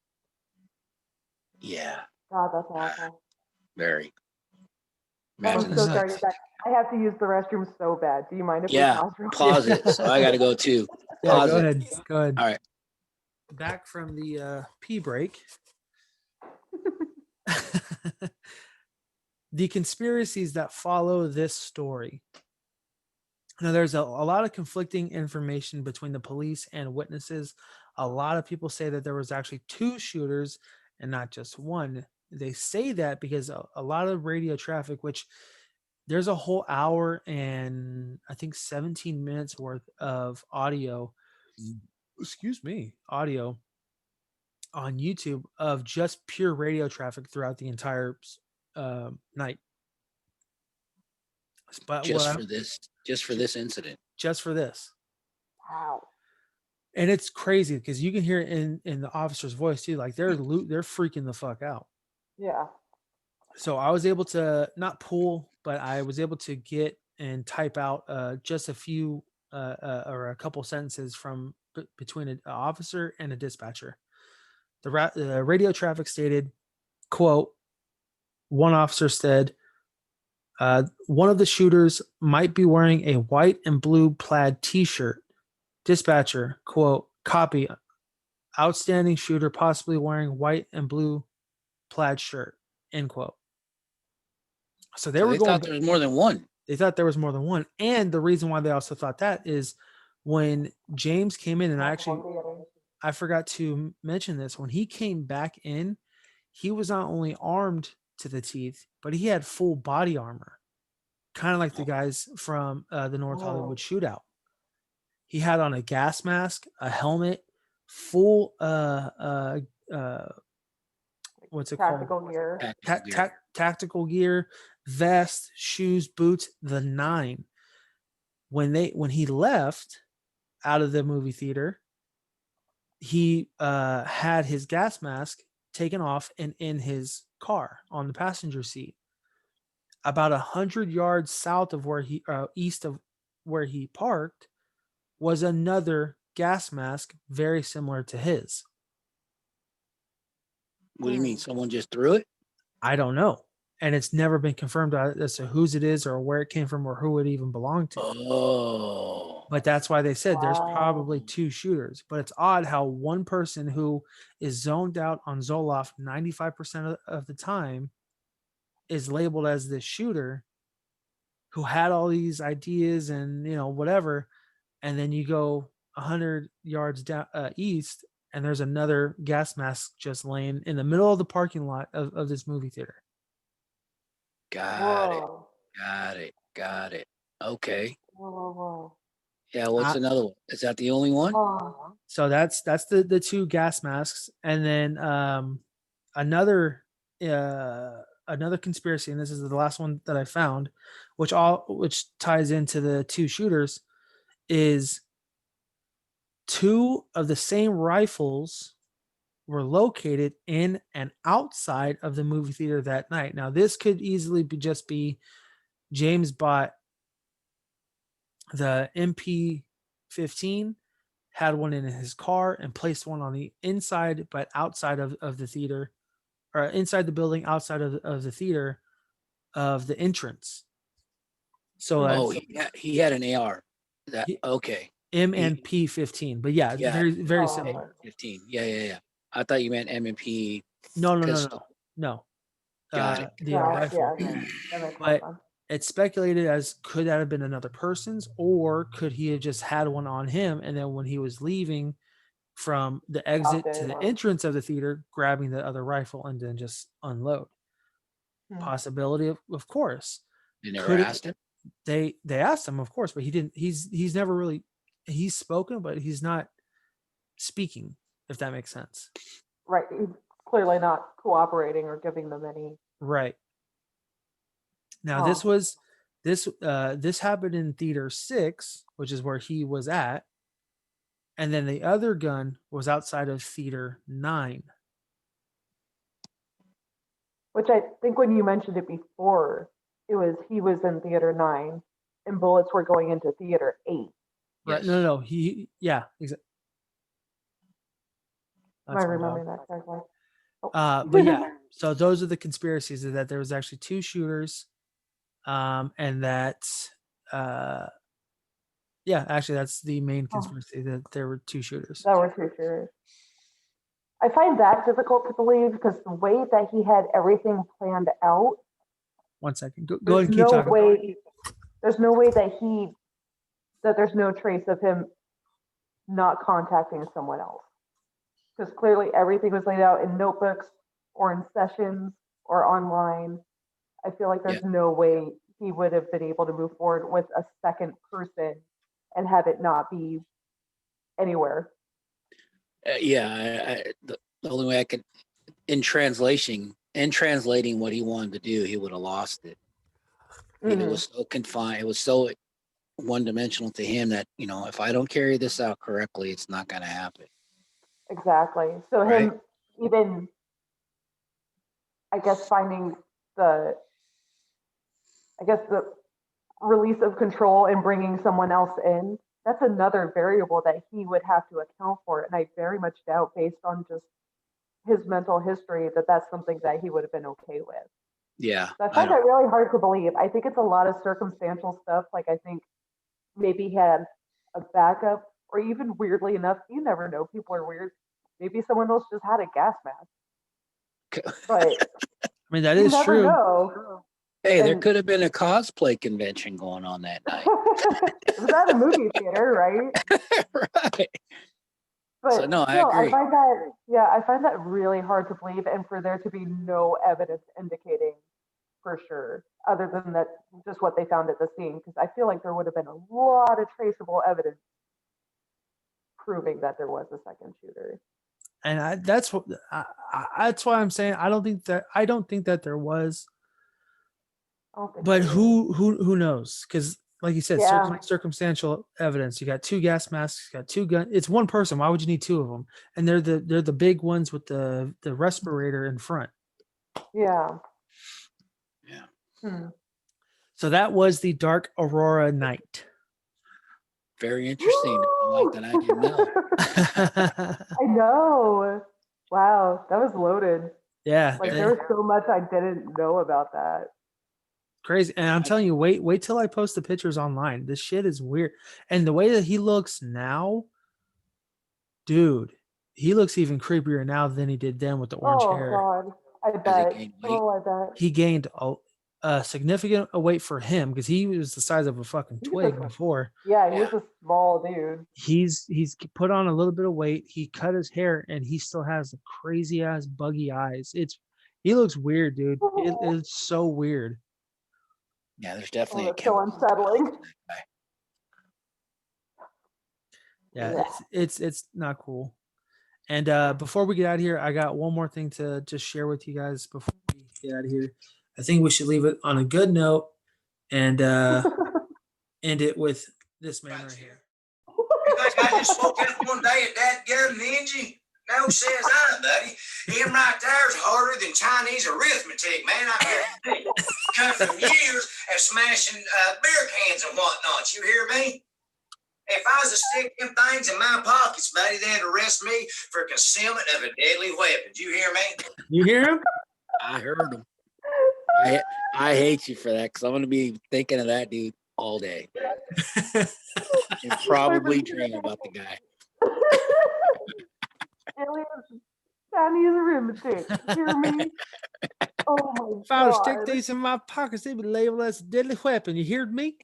Yeah. God, that's awful. Very. I'm so sorry. I have to use the restroom so bad. Do you mind if we pause? Pause it. So I got to go too. Yeah, Pause go it. ahead. Go ahead. All right. Back from the pee break. The conspiracies that follow this story. Now, there's a lot of conflicting information between the police and witnesses. A lot of people say that there was actually 2 shooters and not just one. They say that because a lot of radio traffic, which there's a whole hour and I think 17 minutes worth of audio, audio on YouTube of just pure radio traffic throughout the entire night. But just for this incident. Just for this. Wow. And it's crazy because you can hear it in the officer's voice too. Like they're freaking the fuck out. Yeah. So I was able to not pull, but I was able to get and type out just a few or a couple sentences from between an officer and a dispatcher. The radio traffic stated, quote, one officer said, one of the shooters might be wearing a white and blue plaid t-shirt. Dispatcher, quote, copy, outstanding shooter possibly wearing white and blue plaid shirt, end quote. So they thought there was more than one. They thought there was more than one. And the reason why they also thought that is when James came in, and I forgot to mention this, when he came back in, he was not only armed to the teeth, but he had full body armor, kind of like the guys from the North Hollywood shootout. He had on a gas mask, a helmet, full what's it called? Gear. Tactical gear, vest, shoes, boots, the 9. When he left out of the movie theater, he had his gas mask taken off and in his car on the passenger seat. About 100 yards south of where east of where he parked was another gas mask very similar to his. What do you mean? Someone just threw it? I don't know. And it's never been confirmed as to whose it is or where it came from or who it even belonged to. Oh. But that's why they said there's probably 2 shooters. But it's odd how one person who is zoned out on Zoloft 95% of the time is labeled as this shooter who had all these ideas and, whatever. And then you go 100 yards down east and there's another gas mask just laying in the middle of the parking lot of this movie theater. Got it. Okay. Whoa. Yeah, what's another one? Is that the only one? So that's the 2 gas masks. And then another conspiracy, and this is the last one that I found, which ties into the 2 shooters, is 2 of the same rifles were located in and outside of the movie theater that night. Now, this could easily be James bought the MP15, had one in his car, and placed one on the inside, but outside of the theater, or inside the building, outside of the theater of the entrance. So he had an AR. Okay. M and P15, but very, very similar. 15. Yeah. I thought you meant M and P. No. Got it. The rifle. But it's speculated as could that have been another person's, or could he have just had one on him, and then when he was leaving from the exit to the entrance of the theater, grabbing the other rifle and then just unload. Possibility, of course. They never asked him. They asked him, of course, but he didn't. He's never really. He's spoken, but he's not speaking, if that makes sense. Right. He's clearly not cooperating or giving them any. Right. Now this happened in theater 6, which is where he was at, and then the other gun was outside of theater 9. Which I think when you mentioned it before, he was in theater 9 and bullets were going into theater 8. Right? Yes. No, exactly. Am I remembering that correctly? But yeah, so those are the conspiracies, is that there was actually 2 shooters, and that actually that's the main conspiracy, that there were 2 shooters. That were 2 shooters. I find that difficult to believe because the way that he had everything planned out. 1 second. Go ahead and keep talking. There's no way that there's no trace of him not contacting someone else. Because clearly everything was laid out in notebooks or in sessions or online. I feel like there's no way he would have been able to move forward with a second person and have it not be anywhere. The only way I could, in translating what he wanted to do, he would have lost it. Mm-hmm. It was so confined. It was so one-dimensional to him that, if I don't carry this out correctly, it's not going to happen. Exactly. So him even, I guess, finding the release of control and bringing someone else in, that's another variable that he would have to account for. And I very much doubt, based on just his mental history, that that's something that he would have been okay with. Yeah. So I find that really hard to believe. I think it's a lot of circumstantial stuff. Like, I think maybe he had a backup, or even weirdly enough, you never know, people are weird. Maybe someone else just had a gas mask. But I mean, that is true. Know. Hey, there could have been a cosplay convention going on that night. It was at a movie theater, right? Right. But so, no, I agree. I find that really hard to believe, and for there to be no evidence indicating for sure, other than that, just what they found at the scene, because I feel like there would have been a lot of traceable evidence proving that there was a second shooter. And that's why I'm saying I don't think that there was. But who knows? Because, like you said, circumstantial evidence. You got 2 gas masks. You got 2 guns. It's one person. Why would you need 2 of them? And they're the big ones with the respirator in front. Yeah. So that was the Dark Aurora night. Very interesting. Like that, I didn't know. I know. Wow, that was loaded. Yeah. Like, there was so much I didn't know about that. Crazy. And I'm telling you, wait till I post the pictures online. This shit is weird. And the way that he looks now, dude, he looks even creepier now than he did then with the orange hair. Oh God, I bet. I bet. He gained a significant weight for him, because he was the size of a fucking twig before. Yeah, he was a small dude. He's put on a little bit of weight. He cut his hair, and he still has the crazy ass buggy eyes. He looks weird, dude. It's so weird. Yeah, there's definitely so unsettling. Yeah, it's not cool. And before we get out of here, I got one more thing to just share with you guys before we get out of here. I think we should leave it on a good note and end it with this man right here. You think I just woke up one day at that girl ninja? No, says I, buddy. Him right there's harder than Chinese arithmetic, man. I guarantee you. Come from years of smashing beer cans and whatnot. You hear me? If I was to stick them things in my pockets, buddy, they'd arrest me for concealment of a deadly weapon. Do you hear me? You hear him? I heard him. I hate you for that, because I'm going to be thinking of that dude all day. And probably dream about the guy. Chinese arithmetic. You hear me? Oh my God. If I was to stick these in my pockets, they'd be labeled as a deadly weapon. You heard me?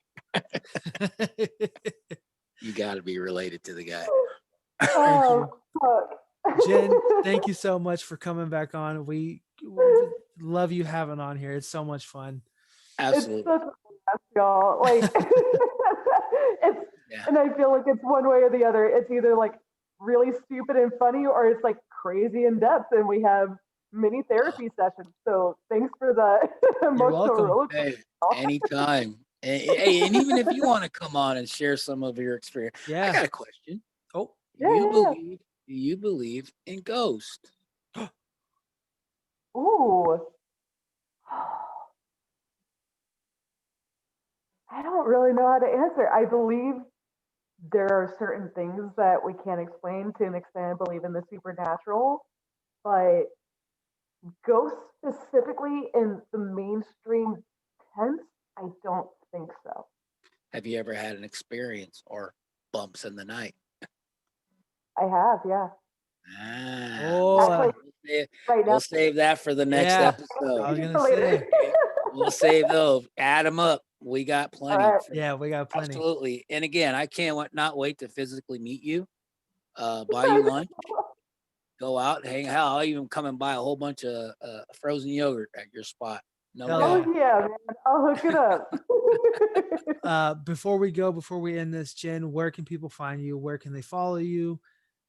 You got to be related to the guy. Oh, fuck. Jen, thank you so much for coming back on. We love you having on here. It's so much fun. Absolutely. It's such a mess, y'all. Like, and I feel like it's one way or the other. It's either like really stupid and funny, or it's like crazy in depth. And we have mini therapy session. So thanks for the emotional welcome. roller coaster. Hey, anytime. Hey, and even if you want to come on and share some of your experience, I Yeah. got a question. Oh, Do you believe in ghosts? Ooh. I don't really know how to answer. I believe there are certain things that we can't explain. To an extent, I believe in the supernatural, but ghosts specifically in the mainstream sense, I don't think so. Have you ever had an experience or bumps in the night? I have, yeah. Oh, Actually, right now, We'll save that for the next yeah. episode. I was gonna for later. say. We'll save those. Add them up. We got plenty. All right. Yeah, we got plenty. Absolutely. And again, I not wait to physically meet you, buy you lunch, go out, hang out. I'll even come and buy a whole bunch of frozen yogurt at your spot. No Hell doubt. Oh yeah, man. I'll hook it up. Before we end this, Jen, where can people find you? Where can they follow you?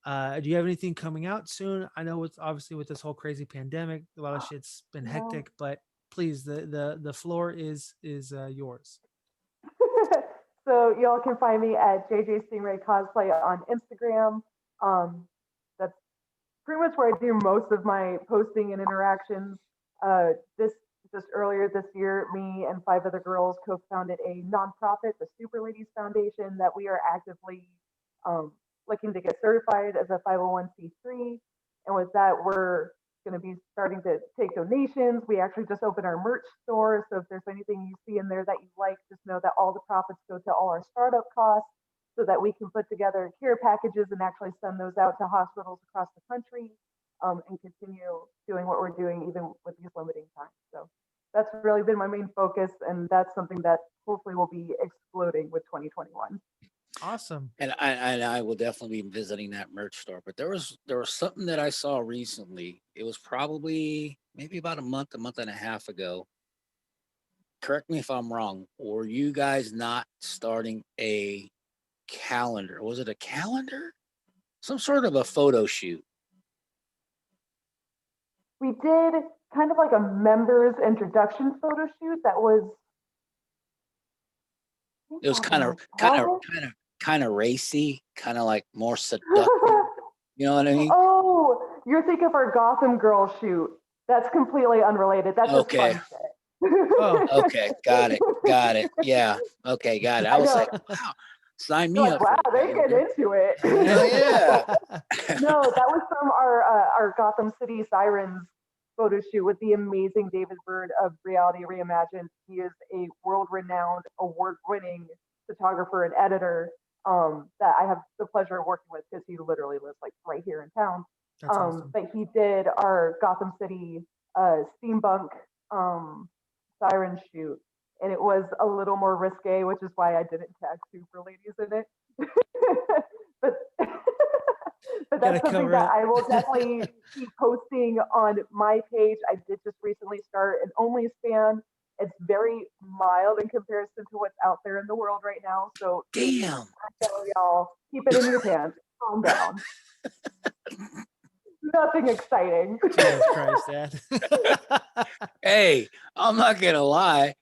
Do you have anything coming out soon? I know it's obviously with this whole crazy pandemic, a lot of shit's been hectic, but please, the floor is yours. So y'all can find me at JJ Stringray Cosplay on Instagram. That's pretty much where I do most of my posting and interactions. This just earlier this year, me and 5 other girls co-founded a nonprofit, the Super Ladies Foundation, that we are actively looking to get certified as a 501c3. And with that, we're going to be starting to take donations. We actually just opened our merch store. So if there's anything you see in there that you like, just know that all the profits go to all our startup costs so that we can put together care packages and actually send those out to hospitals across the country and continue doing what we're doing even with these limiting times. So that's really been my main focus. And that's something that hopefully will be exploding with 2021. Awesome. And I will definitely be visiting that merch store. But there was something that I saw recently. It was probably maybe about a month and a half ago. Correct me if I'm wrong. Were you guys not starting a calendar? Was it a calendar? Some sort of a photo shoot. We did kind of like a members introduction photo shoot that was. It was kind of racy, kind of like more seductive. You know what I mean? Oh, you're thinking of our Gotham Girl shoot. That's completely unrelated. That's okay. just fun shit. Oh, okay, got it. Yeah, okay, got it. I was like, wow, sign me You're up. Like, wow, they get into it. Hell yeah. No, that was from our Gotham City Sirens photo shoot with the amazing David Bird of Reality Reimagined. He is a world-renowned, award-winning photographer and editor that I have the pleasure of working with because he literally lives like right here in town. That's awesome. But he did our Gotham City steampunk siren shoot, and it was a little more risque, which is why I didn't tag Super Ladies in it. but that's something that I will definitely keep posting on my page. I did just recently start an OnlyFans. It's very mild in comparison to what's out there in the world right now. So damn, y'all, keep it in your pants. Calm down. Nothing exciting. Jesus Christ, Dad. Hey, I'm not gonna lie.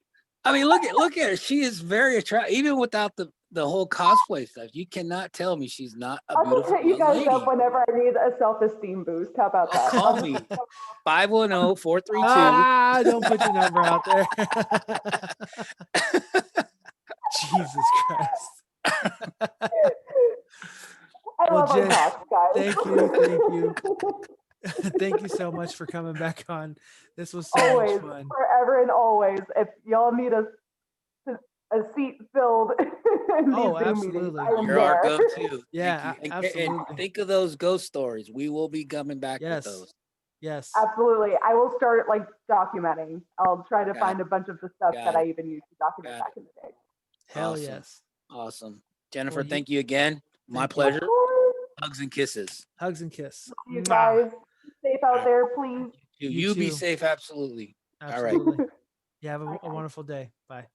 I mean, look at her. She is very attractive, even without the whole cosplay stuff. You cannot tell me she's not a beautiful I'll hit you guys lady. up whenever I need a self-esteem boost. How about that? Call me 510-432. Ah, don't put your number out there. Jesus Christ. I love Jen, our talks, guys. Thank you. Thank you so much for coming back on. This was so always, much fun. forever and always. If y'all need a seat filled in Oh, these Zoom absolutely. meetings, I am You're there. our go-to. Yeah, and absolutely. think of those ghost stories. We will be coming back with those. Yes. Absolutely. I will start like documenting. I'll try to find a bunch of the stuff that I even used to document back in the day. Hell awesome. Yes. Awesome. Jennifer, Well, thank you again. My pleasure. Hugs and kisses. Hugs and kiss. You guys, be safe out there, please. You be too. safe. Absolutely. Absolutely. All right. You have a wonderful day. Bye.